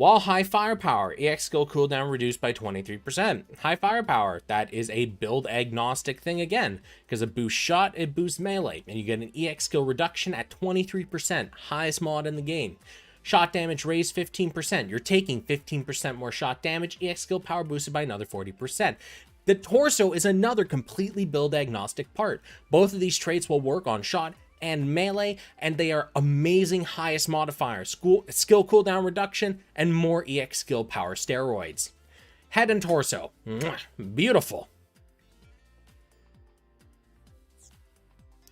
While high firepower, EX skill cooldown reduced by 23%. High firepower, that is a build agnostic thing again, because it boosts shot, it boosts melee, and you get an EX skill reduction at 23%, highest mod in the game. Shot damage raised 15%. You're taking 15% more shot damage, EX skill power boosted by another 40%. The torso is another completely build agnostic part. Both of these traits will work on shot and melee, and they are amazing highest modifiers, skill cooldown reduction, and more EX skill power steroids. Head and torso, beautiful.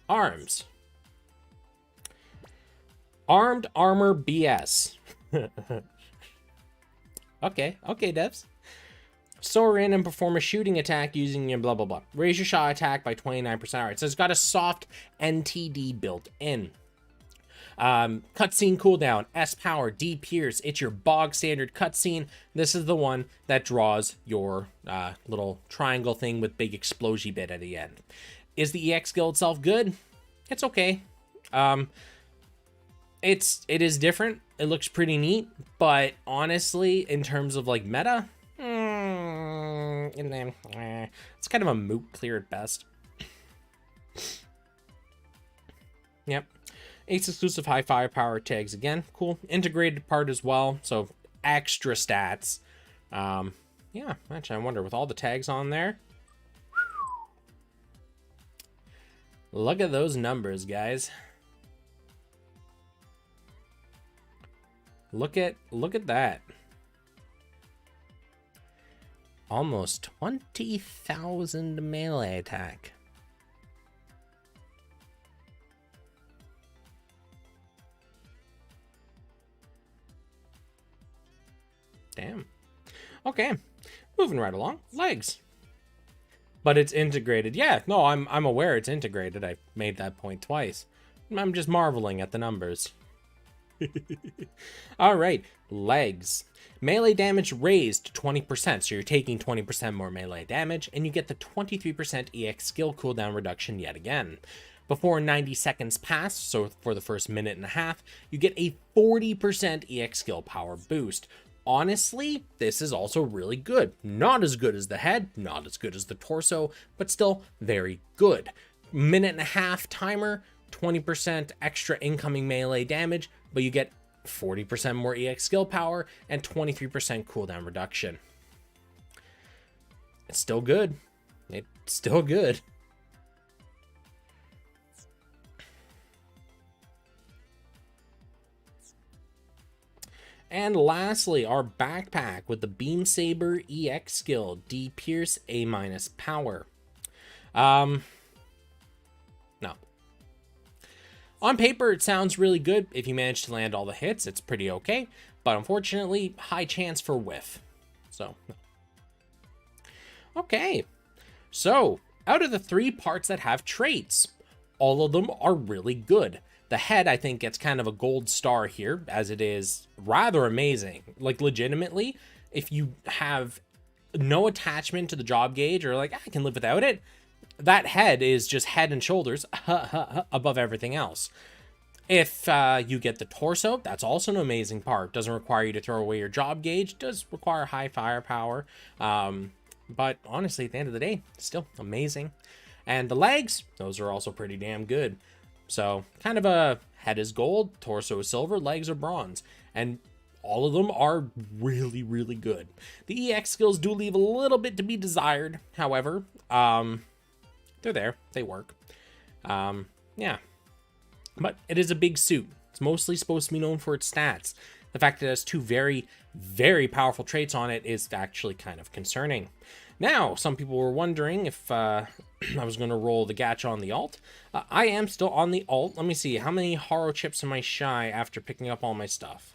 Arms. Armed armor BS. Okay, devs. Soar in and perform a shooting attack using your blah blah blah. Raise your shot attack by 29%. Alright, so it's got a soft NTD built in. Cutscene cooldown, S power, D pierce. It's your bog standard cutscene. This is the one that draws your little triangle thing with big explosion bit at the end. Is the EX skill itself good? It's okay. It is different. It looks pretty neat, but honestly, in terms of like meta, it's kind of a moot clear at best. Yep. Ace exclusive high firepower tags again. Cool. Integrated part as well. So extra stats. Yeah, actually, I wonder with all the tags on there. Look at those numbers, guys. Look at that. Almost 20,000 melee attack. Damn. Okay, moving right along. Legs. But it's integrated. Yeah, no, I'm aware it's integrated. I made that point twice. I'm just marveling at the numbers. All right, legs. Melee damage raised 20%, so you're taking 20% more melee damage, and you get the 23% EX skill cooldown reduction yet again. Before 90 seconds pass, so for the first minute and a half, you get a 40% EX skill power boost. Honestly, this is also really good. Not as good as the head, not as good as the torso, but still very good. Minute and a half timer, 20% extra incoming melee damage, but you get 40% more EX skill power and 23% cooldown reduction. It's still good. It's still good. And lastly, our backpack with the Beam Saber EX skill, D Pierce A- power. No. On paper, it sounds really good. If you manage to land all the hits, it's pretty okay. But unfortunately, high chance for whiff. So, no. Okay. So, out of the 3 parts that have traits, all of them are really good. The head, I think, gets kind of a gold star here, as it is rather amazing. Like, legitimately, if you have no attachment to the job gauge, or like, I can live without it, that head is just head and shoulders above everything else. If you get the torso, that's also an amazing part. Doesn't require you to throw away your job gauge. Does require high firepower. But honestly, at the end of the day, still amazing. And the legs, those are also pretty damn good. So kind of a head is gold, torso is silver, legs are bronze. And all of them are really, really good. The EX skills do leave a little bit to be desired. However, they're there. They work. Yeah. But it is a big suit. It's mostly supposed to be known for its stats. The fact that it has 2 very, very powerful traits on it is actually kind of concerning. Now, some people were wondering if I was going to roll the gacha on the alt. I am still on the alt. Let me see. How many Haro chips am I shy after picking up all my stuff?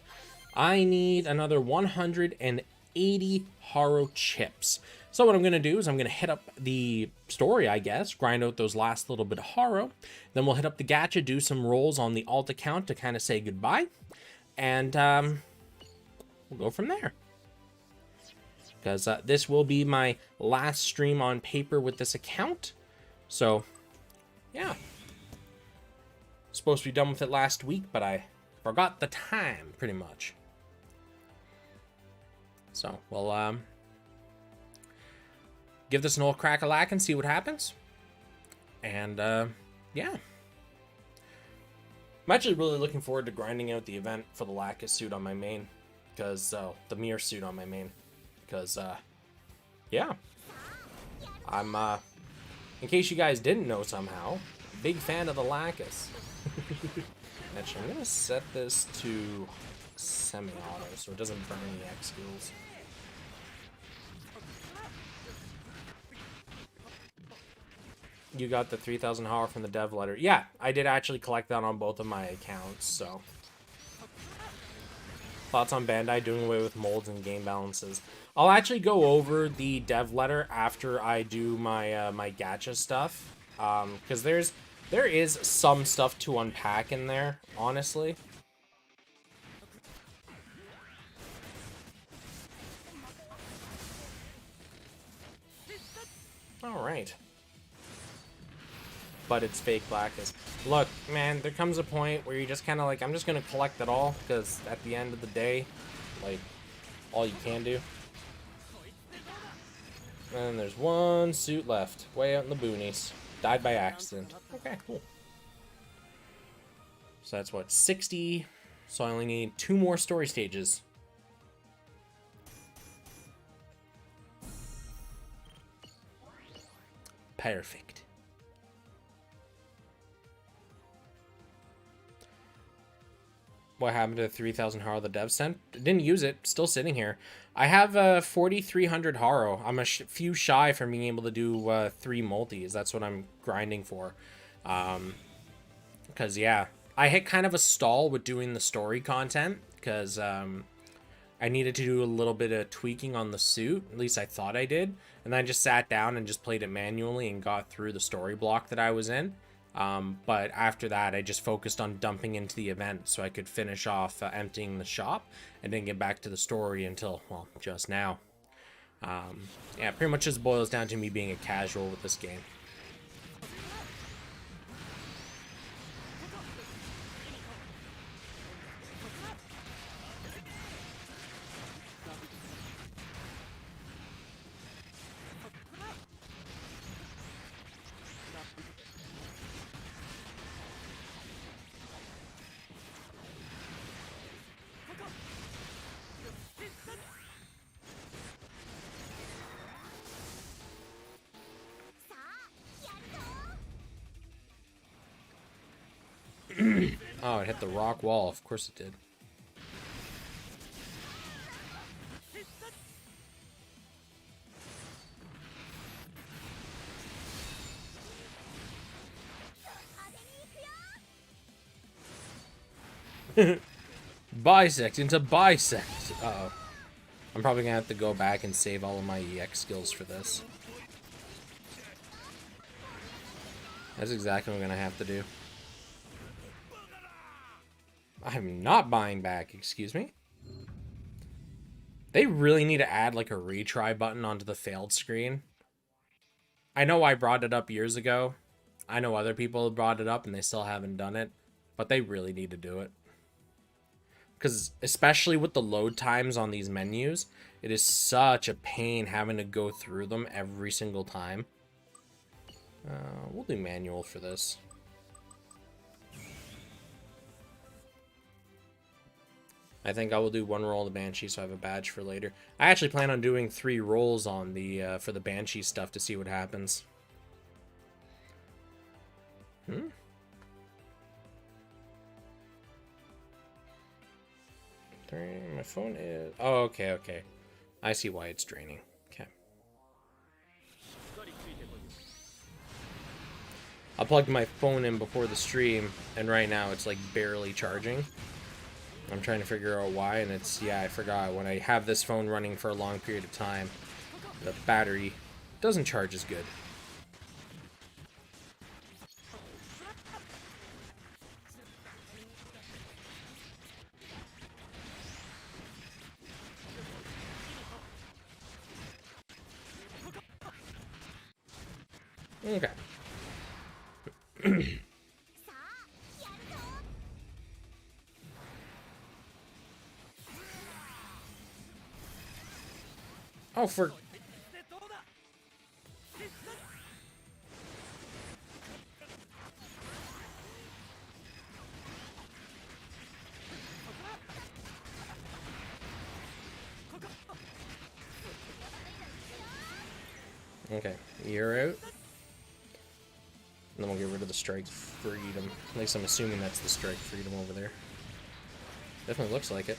I need another 180 Haro chips. So what I'm going to do is I'm going to hit up the story, I guess, grind out those last little bit of Haro. Then we'll hit up the gacha, do some rolls on the alt account to kind of say goodbye. And we'll go from there. Because this will be my last stream on paper with this account. So, yeah. Supposed to be done with it last week, but I forgot the time, pretty much. So we'll give this an old crack-a-lack and see what happens. And yeah. I'm actually really looking forward to grinding out the event for the Lacus suit on my main. Because, the mirror suit on my main. Because, yeah. I'm, in case you guys didn't know somehow, big fan of the Lacus. Actually, I'm gonna set this to semi-auto so it doesn't burn the X skills. You got the 3,000 power from the dev letter. Yeah, I did actually collect that on both of my accounts, so. Thoughts on Bandai doing away with molds and game balances? I'll actually go over the dev letter after I do my my gacha stuff, because there is some stuff to unpack in there, honestly. All right. But it's fake Lacus. Look, man, there comes a point where you're just kind of like, I'm just going to collect it all, because at the end of the day, like, all you can do. And there's one suit left, way out in the boonies. Died by accident. Okay, cool. So that's what, 60? So I only need 2 more story stages. Perfect. What happened to the 3,000 Haro the dev sent? Didn't use it. Still sitting here. I have 4,300 Haro. I'm a few shy from being able to do 3 multis. That's what I'm grinding for. Because, yeah. I hit kind of a stall with doing the story content. Because I needed to do a little bit of tweaking on the suit. At least I thought I did. And then I just sat down and just played it manually and got through the story block that I was in. But after that, I just focused on dumping into the event so I could finish off emptying the shop and didn't get back to the story until, well, just now. Yeah, pretty much just boils down to me being a casual with this game. Oh, it hit the rock wall. Of course it did. Bisect into bisect. Uh-oh. I'm probably gonna have to go back and save all of my EX skills for this. That's exactly what I'm gonna have to do. I'm not buying back, excuse me. They really need to add like a retry button onto the failed screen. I know I brought it up years ago. I know other people have brought it up and they still haven't done it. But they really need to do it. Because especially with the load times on these menus, it is such a pain having to go through them every single time. We'll do manual for this. I think I will do 1 roll of the Banshee so I have a badge for later. I actually plan on doing 3 rolls on the for the Banshee stuff to see what happens. My phone is... Oh, okay. I see why it's draining. Okay. I plugged my phone in before the stream, and right now it's like barely charging. I'm trying to figure out why, and it's, yeah, I forgot. When I have this phone running for a long period of time, the battery doesn't charge as good. Okay. Oh, for... Okay, you're out. And then we'll get rid of the strike freedom. At least I'm assuming that's the strike freedom over there. Definitely looks like it.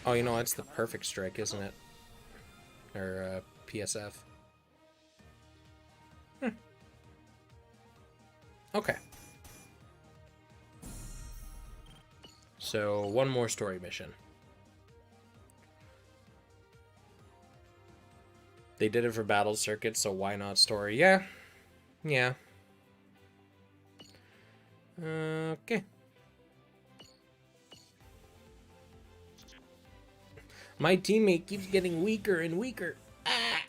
Oh, you know, it's the perfect strike, isn't it? Or, PSF. Okay. So, one more story mission. They did it for battle circuit, so why not story? Yeah. Yeah. Okay. My teammate keeps getting weaker and weaker. Ah!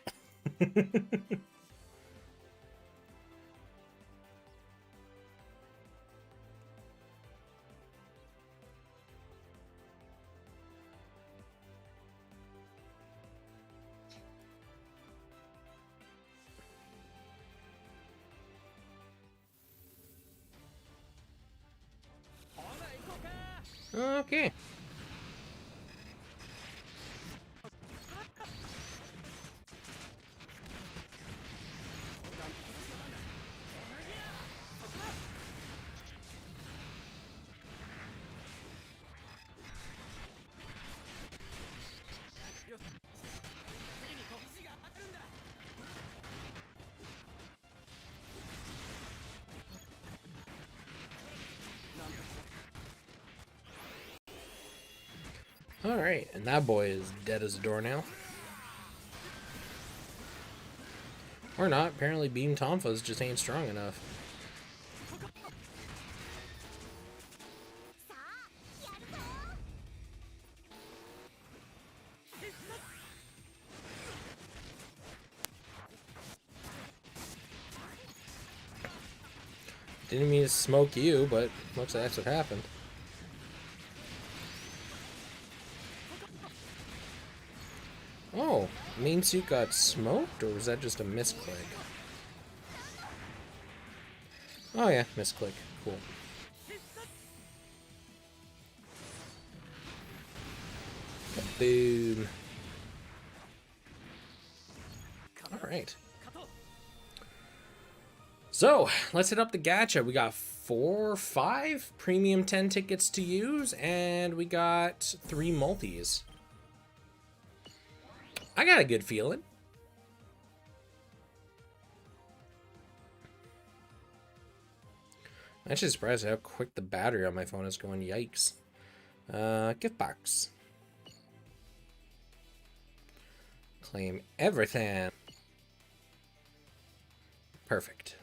Okay. Alright, and that boy is dead as a doornail. Or not, apparently Beam Tonfas just ain't strong enough. Didn't mean to smoke you, but looks like that's what happened. Oh, main suit got smoked, or was that just a misclick? Oh yeah, misclick. Cool. Boom. Alright. So, let's hit up the gacha. We got 5 premium 10 tickets to use, and we got 3 multis. I got a good feeling. I'm actually surprised at how quick the battery on my phone is going. Yikes. Gift box. Claim everything. Perfect.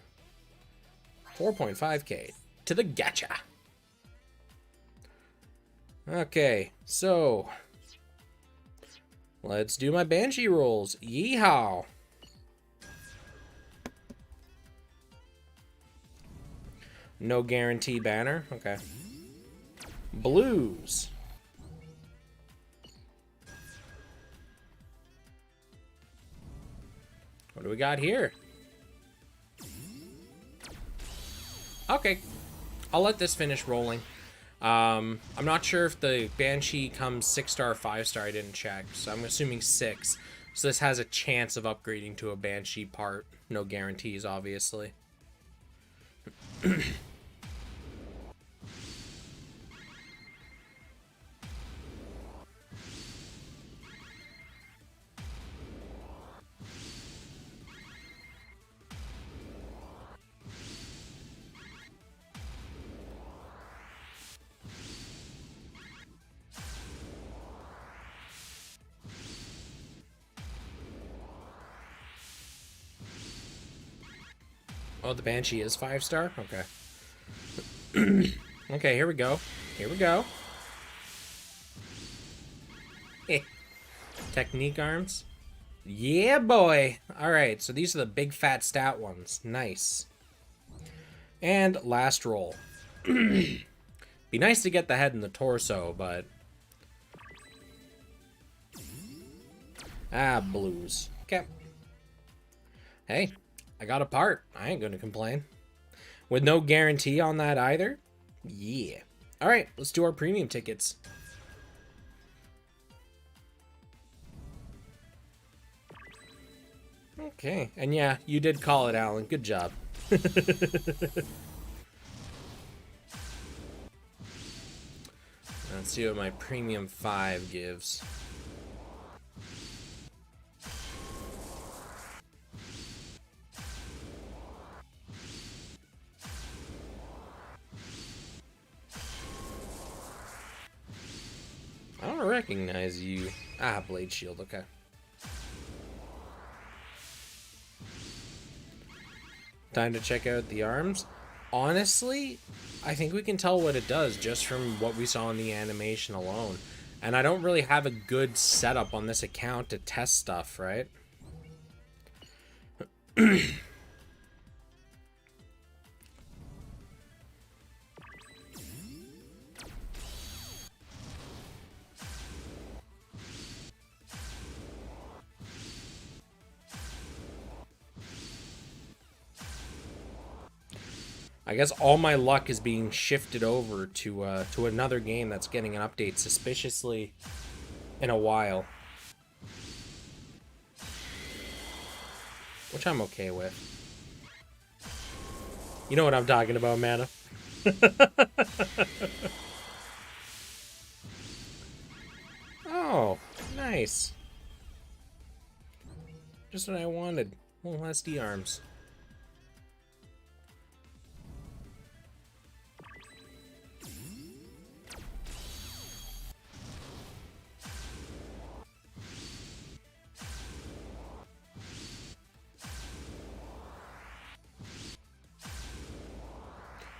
4.5k to the gacha. Okay, so let's do my Banshee rolls. Yeehaw! No guarantee banner. Okay. Blues. What do we got here? Okay. I'll let this finish rolling. I'm not sure if the Banshee comes 6-star or 5-star. I didn't check, so I'm assuming 6. So this has a chance of upgrading to a Banshee part. No guarantees, obviously. Oh, the Banshee is 5-star? Okay. Okay, here we go. Here we go. Hey. Technique arms. Yeah, boy. Alright, so these are the big fat stat ones. Nice. And last roll. Be nice to get the head and the torso, but Ah, blues. Okay. Hey, I got a part. I ain't gonna complain. With no guarantee on that either? Yeah. Alright, let's do our premium tickets. Okay, and yeah, you did call it, Alan. Good job. Let's see what my premium 5 gives. I don't recognize you. Ah, Blade Shield, okay. Time to check out the arms. Honestly, I think we can tell what it does just from what we saw in the animation alone. And I don't really have a good setup on this account to test stuff, right? I guess all my luck is being shifted over to another game that's getting an update suspiciously in a while. Which I'm okay with. You know what I'm talking about, Mana. Oh, nice. Just what I wanted. More SD arms.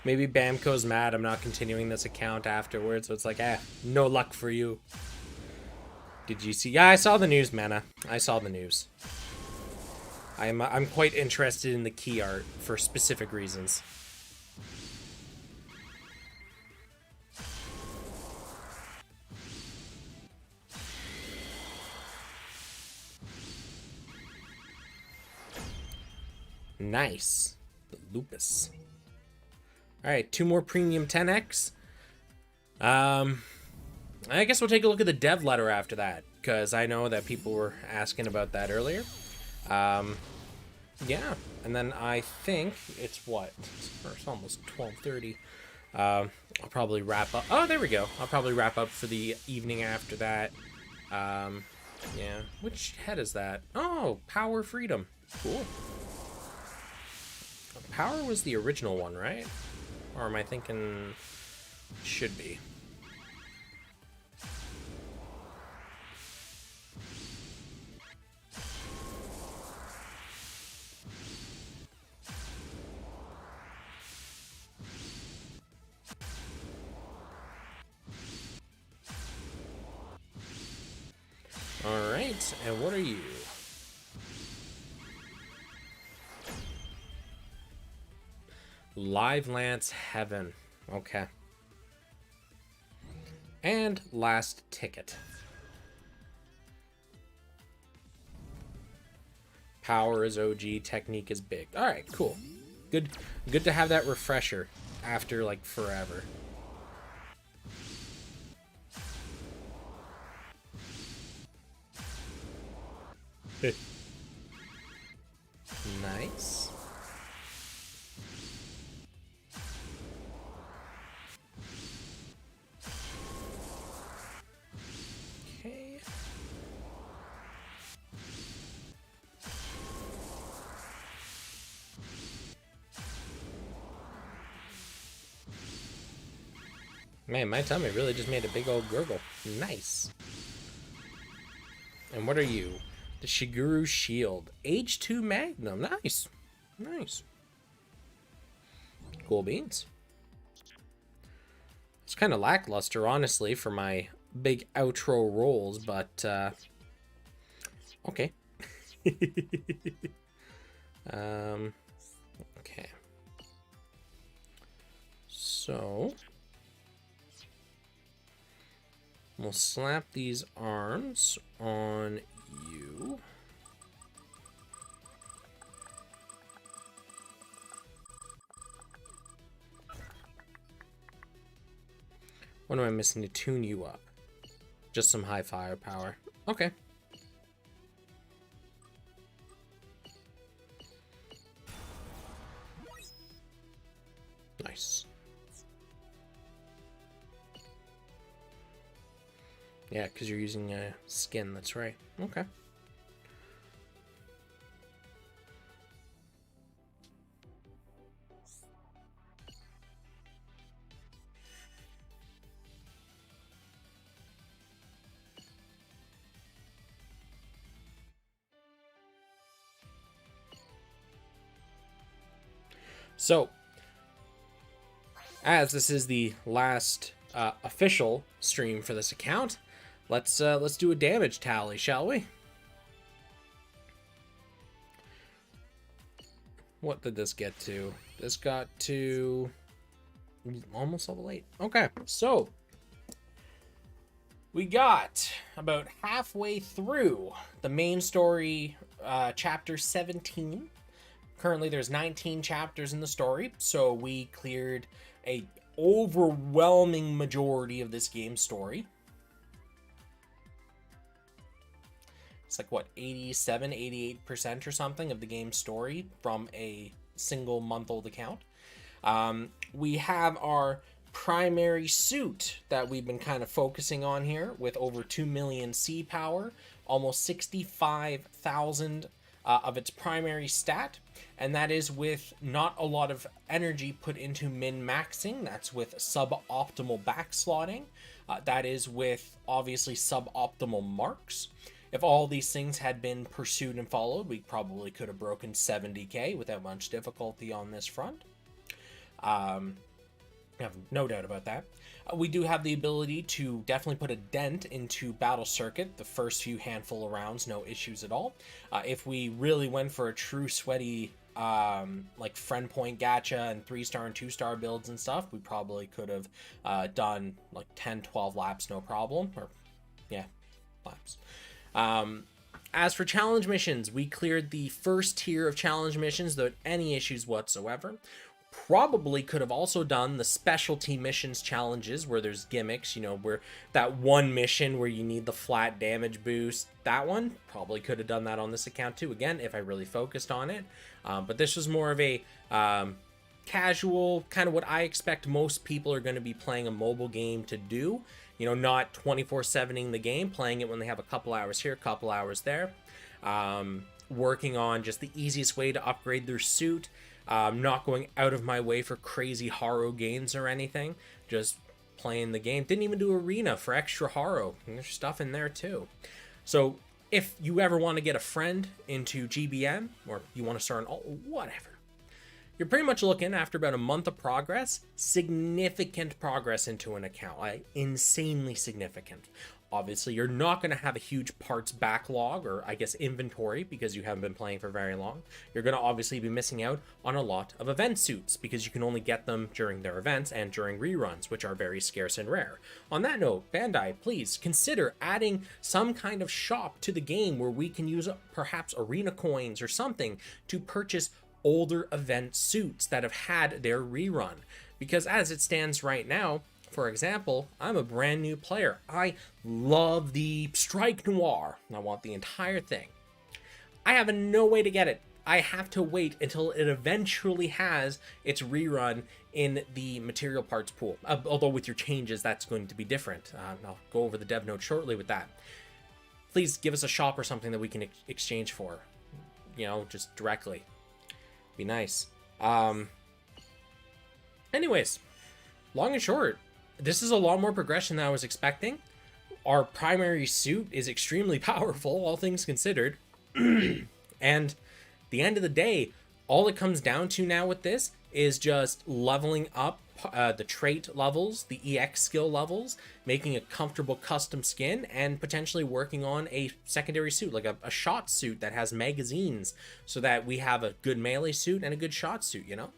Maybe Bamco's mad I'm not continuing this account afterwards, so it's like, no luck for you. Did you see? Yeah, I saw the news, Mana. I saw the news. I'm quite interested in the key art for specific reasons. Nice. The Lupus. Alright, 2 more premium 10x. I guess we'll take a look at the dev letter after that, because I know that people were asking about that earlier. Yeah, and then I think it's what? It's almost 12:30. I'll probably wrap up. Oh, there we go. I'll probably wrap up for the evening after that. Yeah. Which head is that? Oh, Power Freedom. Cool. Power was the original one, right? Or am I thinking should be? Alright, and what are you? Live Lance Heaven. Okay. And last ticket. Power is OG, technique is big. Alright, cool. Good to have that refresher after like forever. Nice. Okay. Man, my tummy really just made a big old gurgle. Nice. And what are you? The Shiguru Shield. H2 Magnum. Nice. Nice. Cool beans. It's kind of lackluster, honestly, for my big outro rolls, but, okay. Okay. So, we'll slap these arms on you. What am I missing to tune you up? Just some high firepower. Okay. Nice. Yeah, because you're using a skin, that's right. Okay. So, as this is the last official stream for this account, let's do a damage tally, shall we? What did this get to? This got to almost level 8. Okay, so we got about halfway through the main story, chapter 17. Currently, there's 19 chapters in the story, so we cleared a overwhelming majority of this game's story. It's like, what, 87, 88% or something of the game's story from a single month-old account. We have our primary suit that we've been kind of focusing on here with over 2 million C power, almost 65,000 of its primary stat, and that is with not a lot of energy put into min-maxing. That's with suboptimal backslotting. That is with obviously suboptimal marks. If all these things had been pursued and followed, we probably could have broken 70k without much difficulty on this front. I have no doubt about that. We do have the ability to definitely put a dent into battle circuit the first few handful of rounds, no issues at all. If we really went for a true sweaty like friend point gacha and 3-star and 2-star builds and stuff, we probably could have done like 10-12 laps no problem, or yeah, laps. As for challenge missions, we cleared the first tier of challenge missions without any issues whatsoever. Probably could have also done the specialty missions challenges where there's gimmicks, you know, where that one mission where you need the flat damage boost, that one, probably could have done that on this account too, again, if I really focused on it. But this was more of a casual, kind of what I expect most people are going to be playing a mobile game to do. You know, not 24/7ing the game, playing it when they have a couple hours here, a couple hours there. Working on just the easiest way to upgrade their suit. Not going out of my way for crazy haro gains or anything. Just playing the game. Didn't even do arena for extra haro. And there's stuff in there too. So if you ever want to get a friend into GBM, or you want to start an whatever, you're pretty much looking, after about a month of progress, significant progress into an account. Like, insanely significant. Obviously, you're not going to have a huge parts backlog, or I guess inventory, because you haven't been playing for very long. You're going to obviously be missing out on a lot of event suits, because you can only get them during their events and during reruns, which are very scarce and rare. On that note, Bandai, please consider adding some kind of shop to the game where we can use perhaps arena coins or something to purchase older event suits that have had their rerun. Because as it stands right now, for example, I'm a brand new player. I love the Strike Noir. I want the entire thing. I have no way to get it. I have to wait until it eventually has its rerun in the material parts pool. Although with your changes, that's going to be different. I'll go over the dev note shortly with that. Please give us a shop or something that we can exchange for. You know, just directly. Be nice. Anyways, long and short, this is a lot more progression than I was expecting. Our primary suit is extremely powerful, all things considered. And the end of the day, all it comes down to now with this is just leveling up the trait levels, the EX skill levels, making a comfortable custom skin, and potentially working on a secondary suit, like a shot suit that has magazines, so that we have a good melee suit and a good shot suit, you know?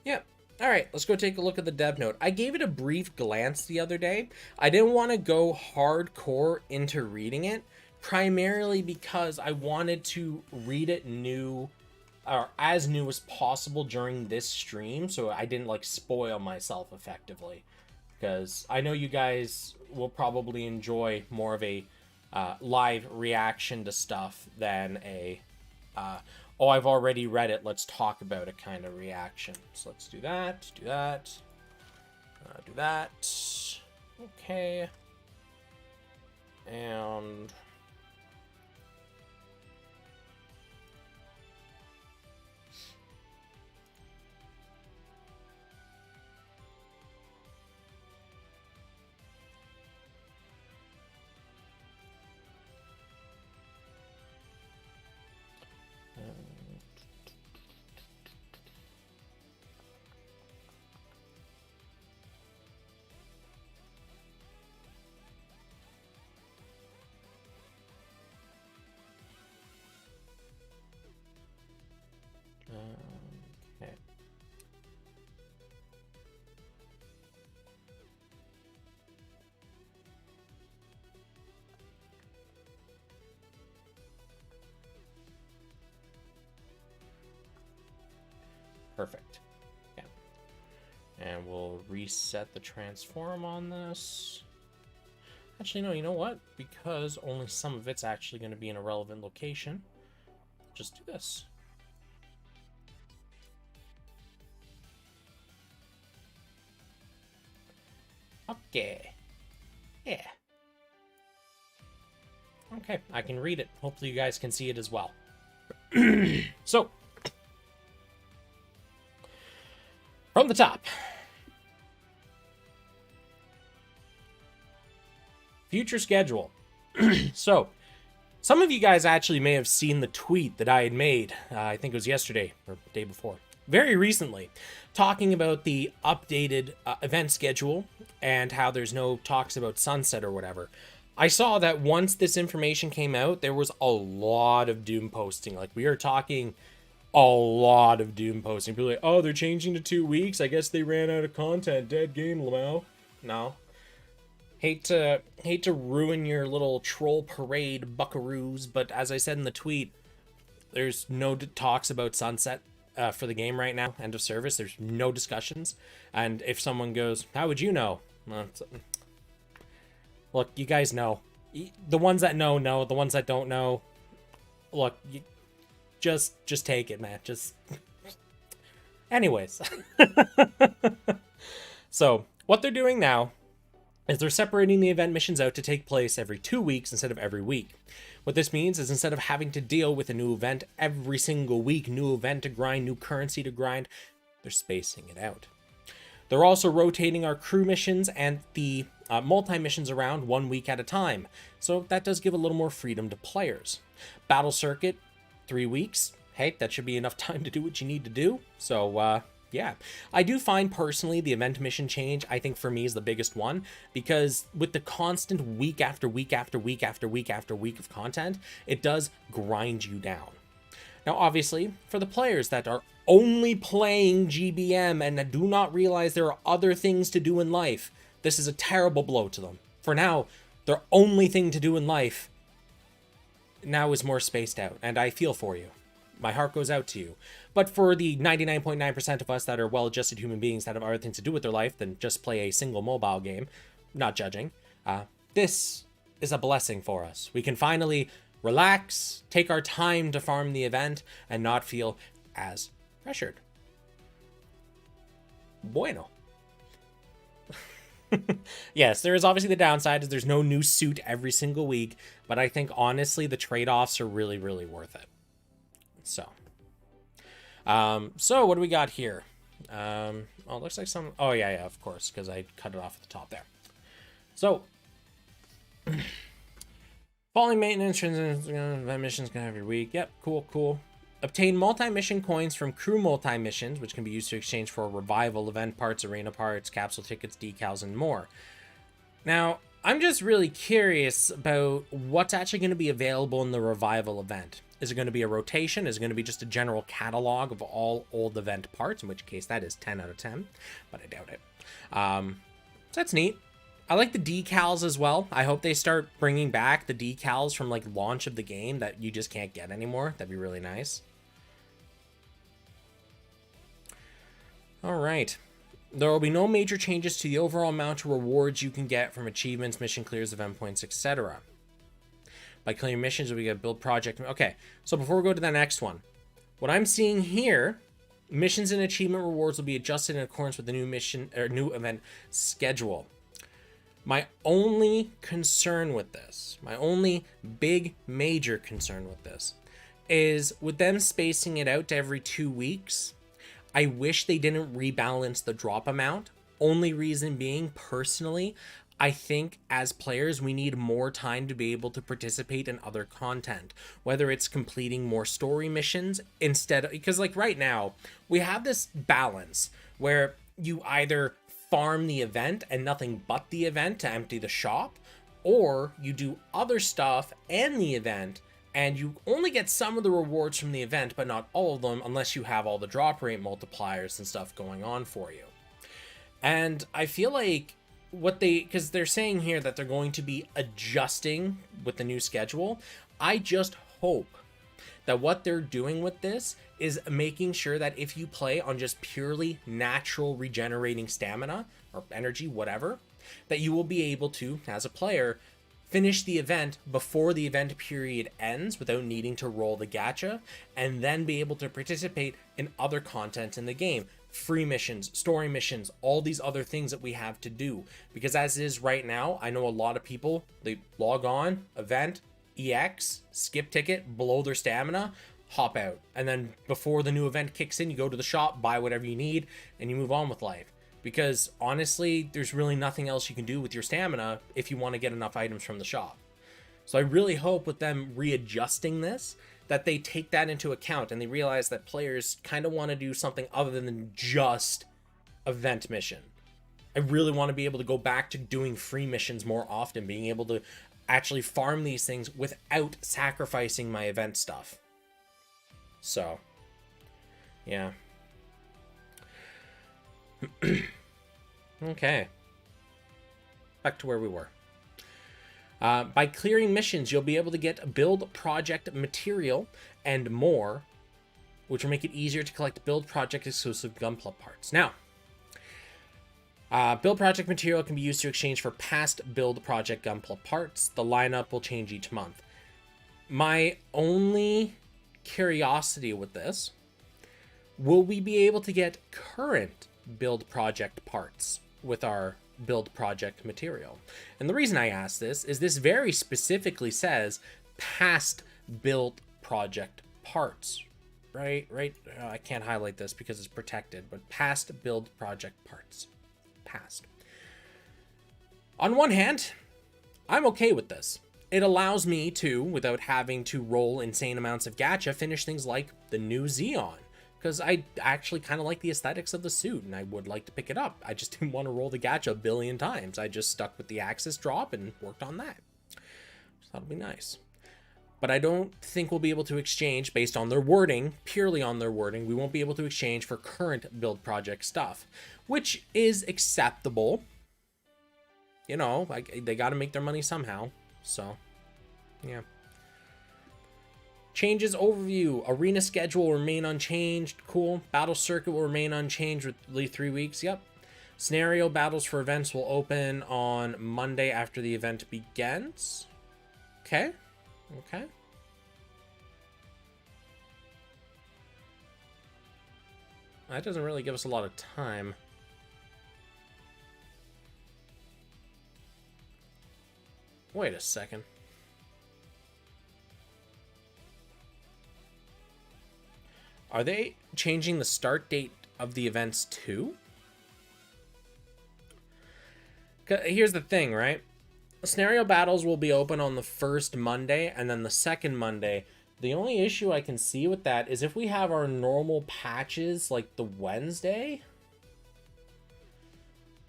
Yeah. All right, let's go take a look at the dev note. I gave it a brief glance the other day. I didn't want to go hardcore into reading it, primarily because I wanted to read it new or as new as possible during this stream, so I didn't like spoil myself effectively, because I know you guys will probably enjoy more of a live reaction to stuff than a oh, I've already read it, let's talk about it kind of reaction. So let's do that, do that, do that. Okay. And okay. Perfect. Yeah. And we'll reset the transform on this. Actually, no, you know what? Because only some of it's actually going to be in a relevant location, just do this. Okay. Yeah. Okay, I can read it. Hopefully you guys can see it as well. So, from the top. Future schedule. So, some of you guys actually may have seen the tweet that I had made, I think it was yesterday, or the day before, very recently, talking about the updated event schedule and how there's no talks about sunset or whatever. I saw that once this information came out, there was a lot of Doom posting. Like, we are talking a lot of Doom posting. People are like, oh, they're changing to 2 weeks. I guess they ran out of content. Dead game, Lamau. No. Hate to ruin your little troll parade, buckaroos, but as I said in the tweet, there's no talks about sunset for the game right now. End of service. There's no discussions. And if someone goes, how would you know? Look, you guys know. The ones that know, know. The ones that don't know, look, just take it, man. Just... Anyways. So, what they're doing now is they're separating the event missions out to take place every 2 weeks instead of every week. What this means is instead of having to deal with a new event every single week, new event to grind, new currency to grind, they're spacing it out. They're also rotating our crew missions and the multi-missions around 1 week at a time, so that does give a little more freedom to players. Battle circuit, 3 weeks. Hey, that should be enough time to do what you need to do. So, yeah. I do find personally the event mission change, I think for me, is the biggest one, because with the constant week after week after week after week after week of content, it does grind you down. Now, obviously, for the players that are only playing GBM and that do not realize there are other things to do in life, this is a terrible blow to them. For now, their only thing to do in life now is more spaced out, and I feel for you. My heart goes out to you. But for the 99.9% of us that are well-adjusted human beings that have other things to do with their life than just play a single mobile game, not judging, this is a blessing for us. We can finally relax, take our time to farm the event, and not feel as pressured. Bueno. Yes, there is obviously the downside is there's no new suit every single week, but I think honestly the trade-offs are really, really worth it. So what do we got here? Oh, it looks like some... Oh, yeah, of course, because I cut it off at the top there. So, falling maintenance missions can have your week. Yep, cool. Obtain multi-mission coins from crew multi-missions, which can be used to exchange for revival, event parts, arena parts, capsule tickets, decals, and more. Now, I'm just really curious about what's actually going to be available in the revival event. Is it going to be a rotation? Is it going to be just a general catalog of all old event parts? In which case, that is 10 out of 10, but I doubt it. So that's neat. I like the decals as well. I hope they start bringing back the decals from like launch of the game that you just can't get anymore. That'd be really nice. All right. There will be no major changes to the overall amount of rewards you can get from achievements, mission clears, event points, etc. By clearing missions, we get build project. Okay, so before we go to the next one, what I'm seeing here, missions and achievement rewards will be adjusted in accordance with the new mission or new event schedule. My only concern with this, my only big major concern with this, is with them spacing it out to every 2 weeks. I wish they didn't rebalance the drop amount. Only reason being, personally, I think as players, we need more time to be able to participate in other content, whether it's completing more story missions instead of, because like right now, we have this balance where you either farm the event and nothing but the event to empty the shop, or you do other stuff and the event and you only get some of the rewards from the event, but not all of them unless you have all the drop rate multipliers and stuff going on for you. And I feel like because they're saying here that they're going to be adjusting with the new schedule, I just hope that what they're doing with this is making sure that if you play on just purely natural regenerating stamina or energy, whatever, that you will be able to, as a player, finish the event before the event period ends without needing to roll the gacha, and then be able to participate in other content in the game. Free missions, story missions, all these other things that we have to do. Because as it is right now, I know a lot of people, they log on, event, EX, skip ticket, blow their stamina, hop out. And then before the new event kicks in, you go to the shop, buy whatever you need, and you move on with life. Because honestly, there's really nothing else you can do with your stamina if you want to get enough items from the shop. So I really hope with them readjusting this, that they take that into account and they realize that players kind of want to do something other than just event mission. I really want to be able to go back to doing free missions more often, being able to actually farm these things without sacrificing my event stuff. So, yeah. Okay. Back to where we were. By clearing missions, you'll be able to get build project material and more, which will make it easier to collect build project exclusive Gunpla parts. Now, build project material can be used to exchange for past build project Gunpla parts. The lineup will change each month. My only curiosity with this, will we be able to get current build project parts with our build project material? And the reason I ask this is this very specifically says past build project parts, right? I can't highlight this because it's protected, but past build project parts, past. On one hand, I'm okay with this. It allows me to, without having to roll insane amounts of gacha, finish things like the new Xeon, because I actually kind of like the aesthetics of the suit and I would like to pick it up. I just didn't want to roll the gacha a billion times. I just stuck with the Axis drop and worked on that. So that'll be nice. But I don't think we'll be able to exchange based on their wording, purely on their wording. We won't be able to exchange for current build project stuff, which is acceptable. You know, they got to make their money somehow. So, yeah. Changes overview. Arena schedule will remain unchanged. Cool. Battle circuit will remain unchanged with 3 weeks. Yep. Scenario battles for events will open on Monday after the event begins. Okay. Okay. That doesn't really give us a lot of time. Wait a second. Are they changing the start date of the events too? Here's the thing, right? Scenario battles will be open on the first Monday and then the second Monday. The only issue I can see with that is if we have our normal patches like the Wednesday.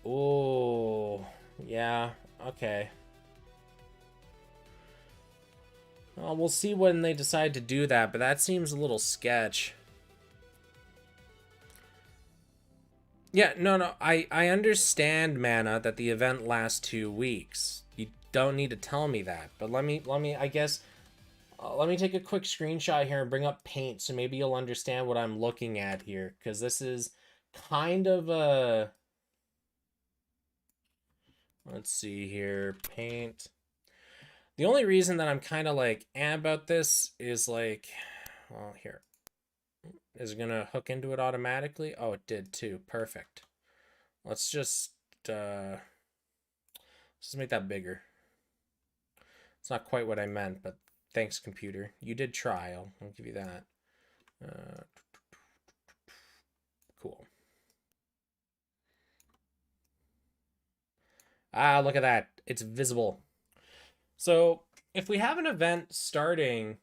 Oh, yeah, okay. Well, we'll see when they decide to do that, but that seems a little sketch. Yeah, no, I understand, Mana, that the event lasts 2 weeks. You don't need to tell me that, but let me, I guess, let me take a quick screenshot here and bring up Paint so maybe you'll understand what I'm looking at here, because this is kind of a... Let's see here. Paint. The only reason that I'm kind of like about this is like... Well, here. Is it going to hook into it automatically? Oh, it did too. Perfect. Let's just make that bigger. It's not quite what I meant, but thanks, computer. You did try. I'll give you that. Cool. Ah, look at that. It's visible. So if we have an event starting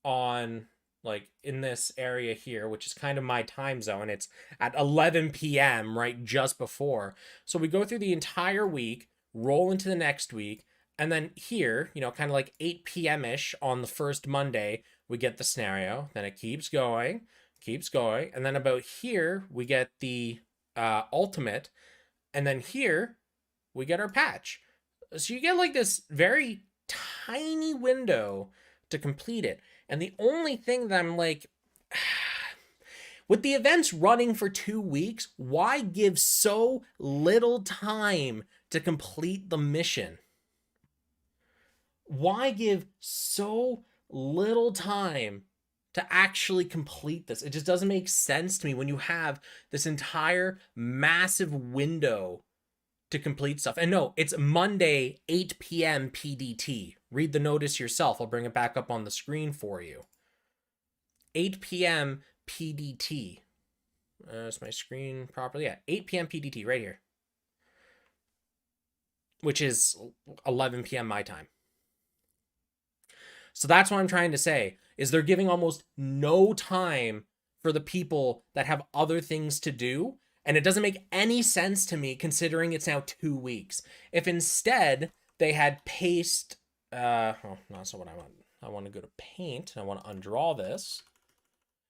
on, like, in this area here, which is kind of my time zone, it's at 11 p.m., right, just before. So we go through the entire week, roll into the next week, and then here, you know, kind of like 8 p.m.-ish on the first Monday, we get the scenario. Then it keeps going, and then about here, we get the ultimate, and then here, we get our patch. So you get like this very tiny window to complete it. And the only thing that I'm like, with the events running for 2 weeks, why give so little time to complete the mission? Why give so little time to actually complete this? It just doesn't make sense to me when you have this entire massive window to complete stuff. And no, it's Monday, 8 p.m. PDT. Read the notice yourself. I'll bring it back up on the screen for you. 8 p.m. PDT. Is my screen properly? Yeah, 8 p.m. PDT right here. Which is 11 p.m. my time. So that's what I'm trying to say, is they're giving almost no time for the people that have other things to do. And it doesn't make any sense to me considering it's now 2 weeks. If instead they had paste, oh, no, that's not what I want. I want to go to paint and I want to undraw this.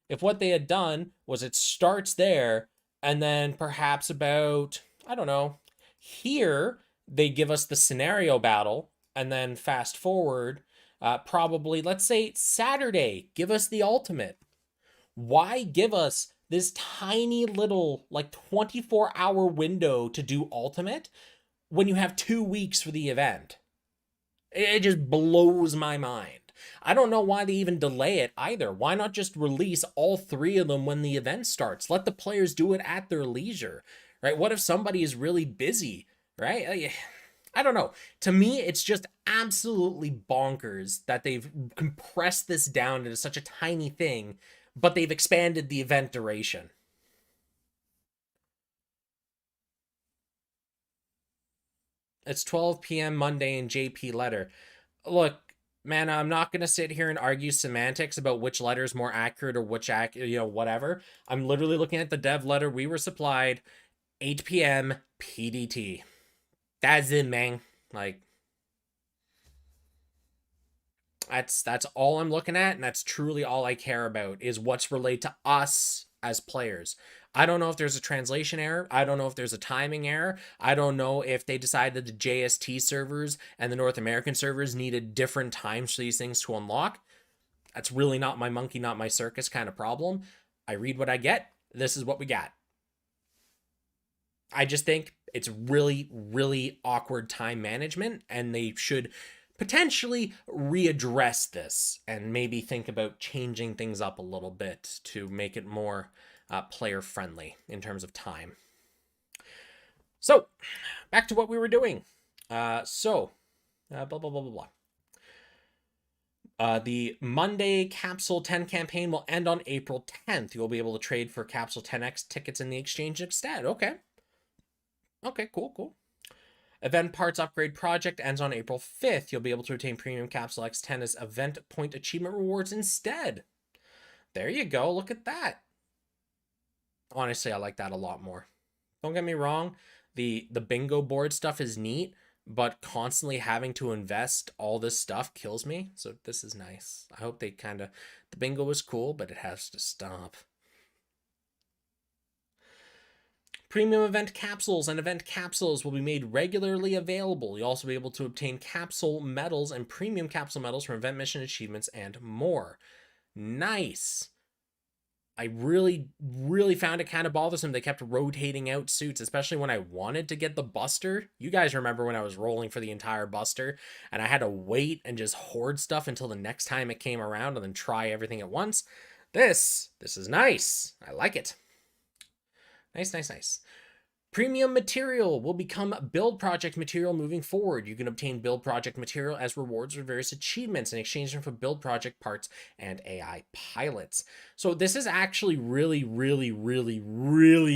If what they had done was it starts there and then perhaps about, I don't know, here they give us the scenario battle and then fast forward, probably, let's say Saturday, give us the ultimate. Why give us this tiny little, like, 24-hour window to do ultimate when you have 2 weeks for the event? It just blows my mind. I don't know why they even delay it either. Why not just release all 3 of them when the event starts? Let the players do it at their leisure, right? What if somebody is really busy, right? I don't know. To me, it's just absolutely bonkers that they've compressed this down into such a tiny thing, but they've expanded the event duration. It's 12 p.m. Monday in JP letter. Look, man, I'm not going to sit here and argue semantics about which letter is more accurate or which, whatever. I'm literally looking at the dev letter we were supplied, 8 p.m. PDT. That's it, man. Like, that's all I'm looking at, and that's truly all I care about, is what's relayed to us as players. I don't know if there's a translation error. I don't know if there's a timing error. I don't know if they decided the JST servers and the North American servers needed different times for these things to unlock. That's really not my monkey, not my circus kind of problem. I read what I get. This is what we got. I just think it's really, really awkward time management, and they should potentially readdress this and maybe think about changing things up a little bit to make it more player friendly in terms of time. So back to what we were doing. Blah, blah, blah, blah, blah. The Monday Capsule 10 campaign will end on April 10th. You'll be able to trade for Capsule 10X tickets in the exchange instead. Okay. Okay, cool. Event Parts Upgrade Project ends on April 5th. You'll be able to obtain Premium Capsule X10 as event point achievement rewards instead. There you go. Look at that. Honestly, I like that a lot more. Don't get me wrong. The bingo board stuff is neat, but constantly having to invest all this stuff kills me. So this is nice. I hope they the bingo was cool, but it has to stop. Premium event capsules and event capsules will be made regularly available. You'll also be able to obtain capsule medals and premium capsule medals from event mission achievements and more. Nice. I really found it kind of bothersome. They kept rotating out suits, especially when I wanted to get the Buster. You guys remember when I was rolling for the entire Buster and I had to wait and just hoard stuff until the next time it came around and then try everything at once? This is nice. I like it. Nice, nice, nice. Premium material will become build project material moving forward. You can obtain build project material as rewards for various achievements in exchange for build project parts and AI pilots. So this is actually really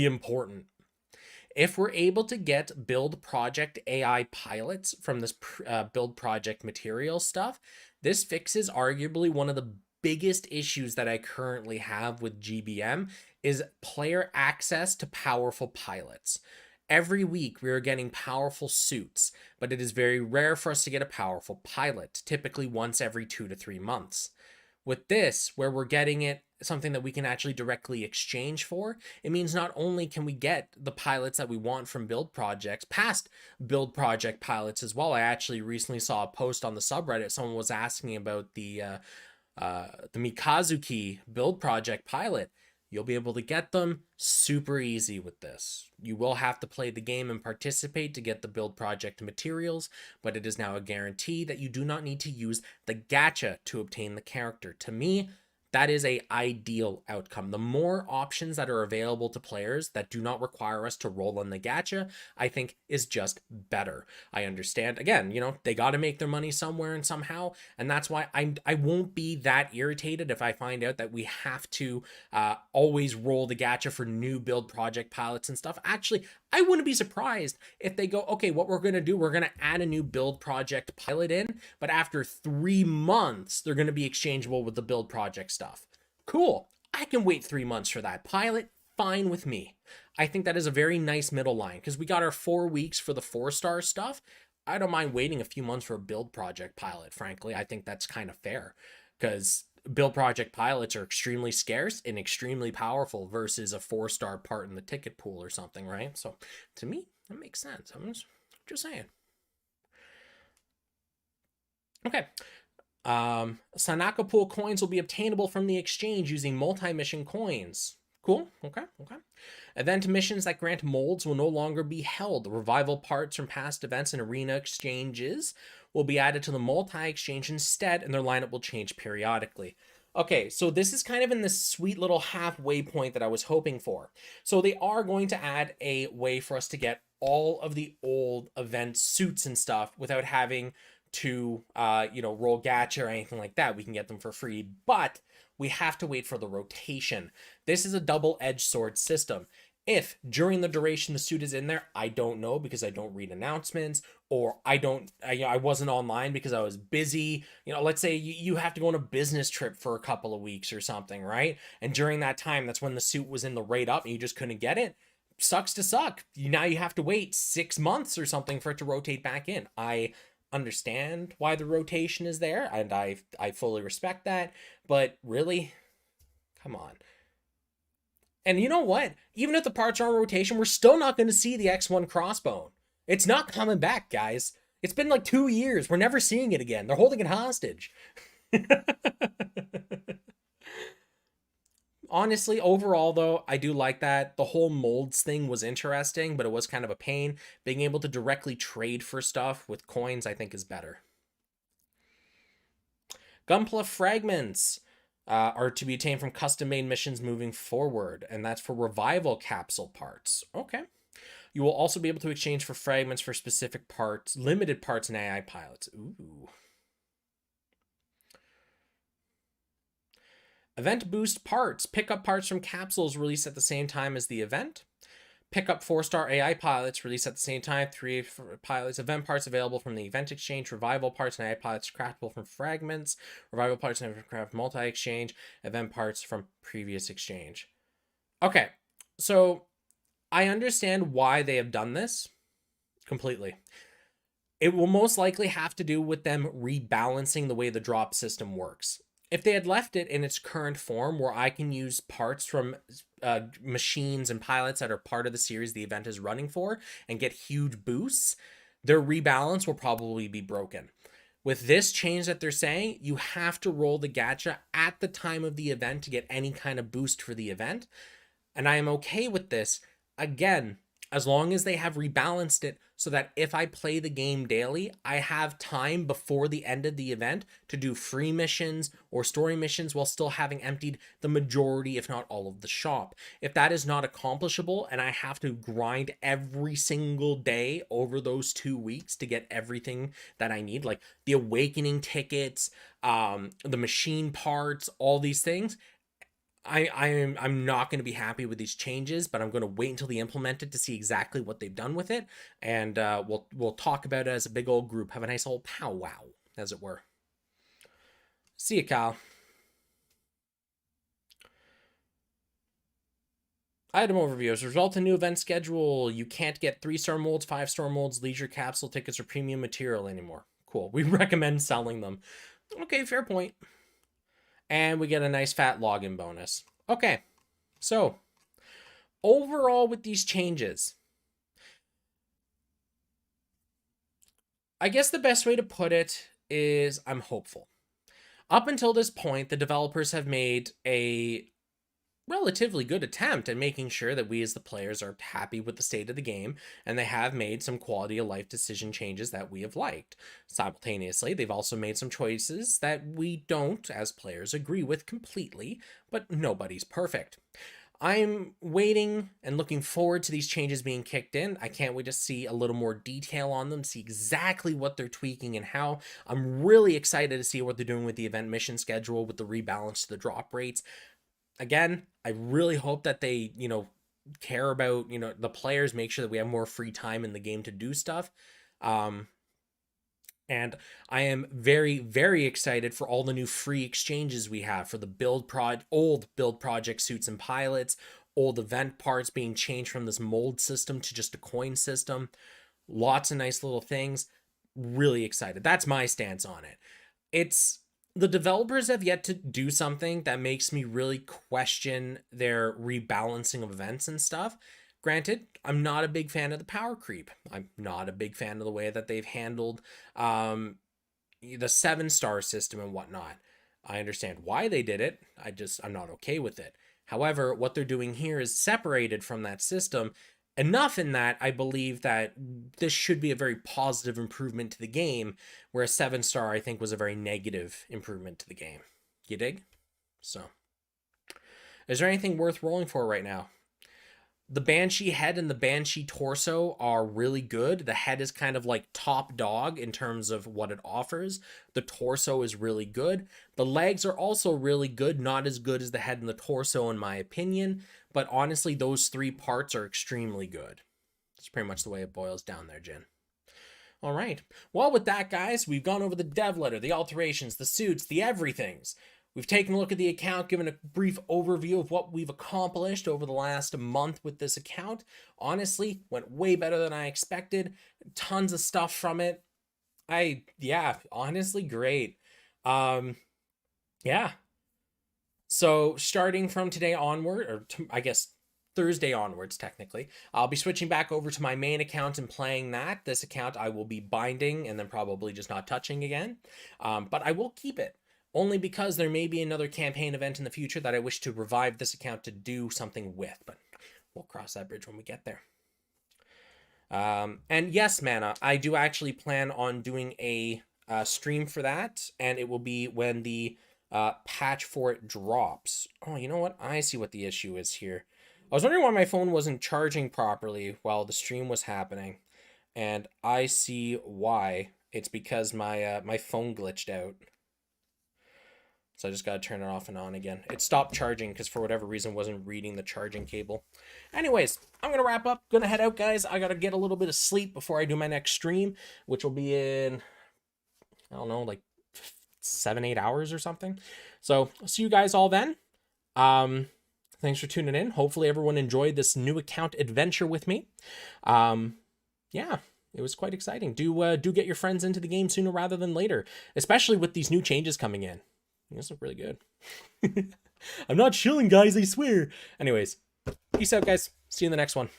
important. If we're able to get build project AI pilots from this build project material stuff, this fixes arguably one of the biggest issues that I currently have with GBM is player access to powerful pilots. Every week we are getting powerful suits, but it is very rare for us to get a powerful pilot, typically once every 2 to 3 months. With this, where we're getting it something that we can actually directly exchange for, it means not only can we get the pilots that we want from build projects, past build project pilots as well. I actually recently saw a post on the subreddit. Someone was asking about the Mikazuki build project pilot. You'll be able to get them super easy with this. You will have to play the game and participate to get the build project materials, but it is now a guarantee that you do not need to use the gacha to obtain the character. To me, that is an ideal outcome. The more options that are available to players that do not require us to roll in the gacha, I think is just better. I understand, again, you know, they got to make their money somewhere and somehow, and that's why I won't be that irritated if I find out that we have to always roll the gacha for new build project pilots and stuff. Actually, I wouldn't be surprised if they go, okay, what we're going to do, we're going to add a new build project pilot in, but after 3 months, they're going to be exchangeable with the build project stuff. Cool. I can wait 3 months for that pilot. Fine with me. I think that is a very nice middle line because we got our 4 weeks for the 4-star stuff. I don't mind waiting a few months for a build project pilot, frankly. I think that's kind of fair because build project pilots are extremely scarce and extremely powerful versus a 4-star part in the ticket pool or something, right? So to me, that makes sense. I'm just saying. Okay. Sanaka pool coins will be obtainable from the exchange using multi-mission coins. Cool. Okay. Event missions that grant molds will no longer be held. Revival parts from past events and arena exchanges will be added to the multi-exchange instead, and their lineup will change periodically. Okay, so this is kind of in this sweet little halfway point that I was hoping for. So they are going to add a way for us to get all of the old event suits and stuff without having to, roll gacha or anything like that. We can get them for free, but we have to wait for the rotation. This is a double-edged sword system. If during the duration the suit is in there, I don't know because I don't read announcements, or I wasn't online because I was busy. Let's say you have to go on a business trip for a couple of weeks or something, right? And during that time, that's when the suit was in the rate up and you just couldn't get it. Sucks to suck. Now you have to wait 6 months or something for it to rotate back in. I understand why the rotation is there, and I fully respect that, but really, come on. And you know what? Even if the parts are on rotation, we're still not going to see the X1 crossbone. It's not coming back, guys. It's been like 2 years. We're never seeing it again. They're holding it hostage. Honestly, overall, though, I do like that. The whole molds thing was interesting, but it was kind of a pain. Being able to directly trade for stuff with coins, I think, is better. Gunpla fragments are to be obtained from custom-made missions moving forward, and that's for revival capsule parts. Okay. You will also be able to exchange for fragments for specific parts, limited parts, and AI pilots. Ooh. Event boost parts. Pick up parts from capsules released at the same time as the event. Pick up 4-star AI pilots released at the same time. 3 pilots. Event parts available from the event exchange. Revival parts and AI pilots craftable from fragments. Revival parts and craft multi-exchange. Event parts from previous exchange. Okay, so I understand why they have done this completely. It will most likely have to do with them rebalancing the way the drop system works. If they had left it in its current form where I can use parts from machines and pilots that are part of the series the event is running for and get huge boosts, their rebalance will probably be broken. With this change that they're saying, you have to roll the gacha at the time of the event to get any kind of boost for the event. And I am okay with this. Again, as long as they have rebalanced it so that if I play the game daily, I have time before the end of the event to do free missions or story missions while still having emptied the majority, if not all of the shop. If that is not accomplishable and I have to grind every single day over those 2 weeks to get everything that I need, like the awakening tickets, the machine parts, all these things, I'm not going to be happy with these changes, but I'm going to wait until they implement it to see exactly what they've done with it, and we'll talk about it as a big old group. Have a nice old powwow, as it were. See ya, Kyle. Item overview. As a result of the new event schedule, you can't get 3-star molds, 5-star molds, leisure capsule tickets, or premium material anymore. Cool. We recommend selling them. Okay, fair point. And we get a nice fat login bonus. Okay, so overall with these changes, I guess the best way to put it is I'm hopeful. Up until this point, the developers have made a relatively good attempt at making sure that we as the players are happy with the state of the game, and they have made some quality of life decision changes that we have liked. Simultaneously, they've also made some choices that we don't, as players, agree with completely, but nobody's perfect. I'm waiting and looking forward to these changes being kicked in. I can't wait to see a little more detail on them, see exactly what they're tweaking and how. I'm really excited to see what they're doing with the event mission schedule, with the rebalance to the drop rates. Again, I really hope that they, care about, the players, make sure that we have more free time in the game to do stuff. And I am very, very excited for all the new free exchanges we have for the old build project suits and pilots, old event parts being changed from this mold system to just a coin system. Lots of nice little things. Really excited. That's my stance on it. The developers have yet to do something that makes me really question their rebalancing of events and stuff. Granted, I'm not a big fan of the power creep. I'm not a big fan of the way that they've handled the 7-star system and whatnot. I understand why they did it. I'm not okay with it. However, what they're doing here is separated from that system enough in that I believe that this should be a very positive improvement to the game, where a 7-star, I think, was a very negative improvement to the game. You dig? So, is there anything worth rolling for right now? The Banshee head and the Banshee torso are really good. The head is kind of like top dog in terms of what it offers. The torso is really good. The legs are also really good, not as good as the head and the torso in my opinion, but honestly, those 3 parts are extremely good. That's pretty much the way it boils down there, Jin. All right. Well, with that, guys, we've gone over the dev letter, the alterations, the suits, the everythings. We've taken a look at the account, given a brief overview of what we've accomplished over the last month with this account. Honestly, went way better than I expected. Tons of stuff from it. Honestly, great. Yeah. So starting from today onward, or I guess Thursday onwards, technically, I'll be switching back over to my main account and playing that. This account I will be binding and then probably just not touching again. But I will keep it. Only because there may be another campaign event in the future that I wish to revive this account to do something with, but we'll cross that bridge when we get there. And yes, Mana, I do actually plan on doing a stream for that, and it will be when the patch for it drops. Oh, you know what? I see what the issue is here. I was wondering why my phone wasn't charging properly while the stream was happening, and I see why. It's because my phone glitched out. So I just got to turn it off and on again. It stopped charging because for whatever reason wasn't reading the charging cable. Anyways, I'm going to wrap up. Going to head out, guys. I got to get a little bit of sleep before I do my next stream, which will be in, I don't know, like 7-8 hours or something. So I'll see you guys all then. Thanks for tuning in. Hopefully everyone enjoyed this new account adventure with me. Yeah. It was quite exciting. Do get your friends into the game sooner rather than later, especially with these new changes coming in. This look really good. I'm not shilling, guys, I swear. Anyways, peace out, guys. See you in the next one.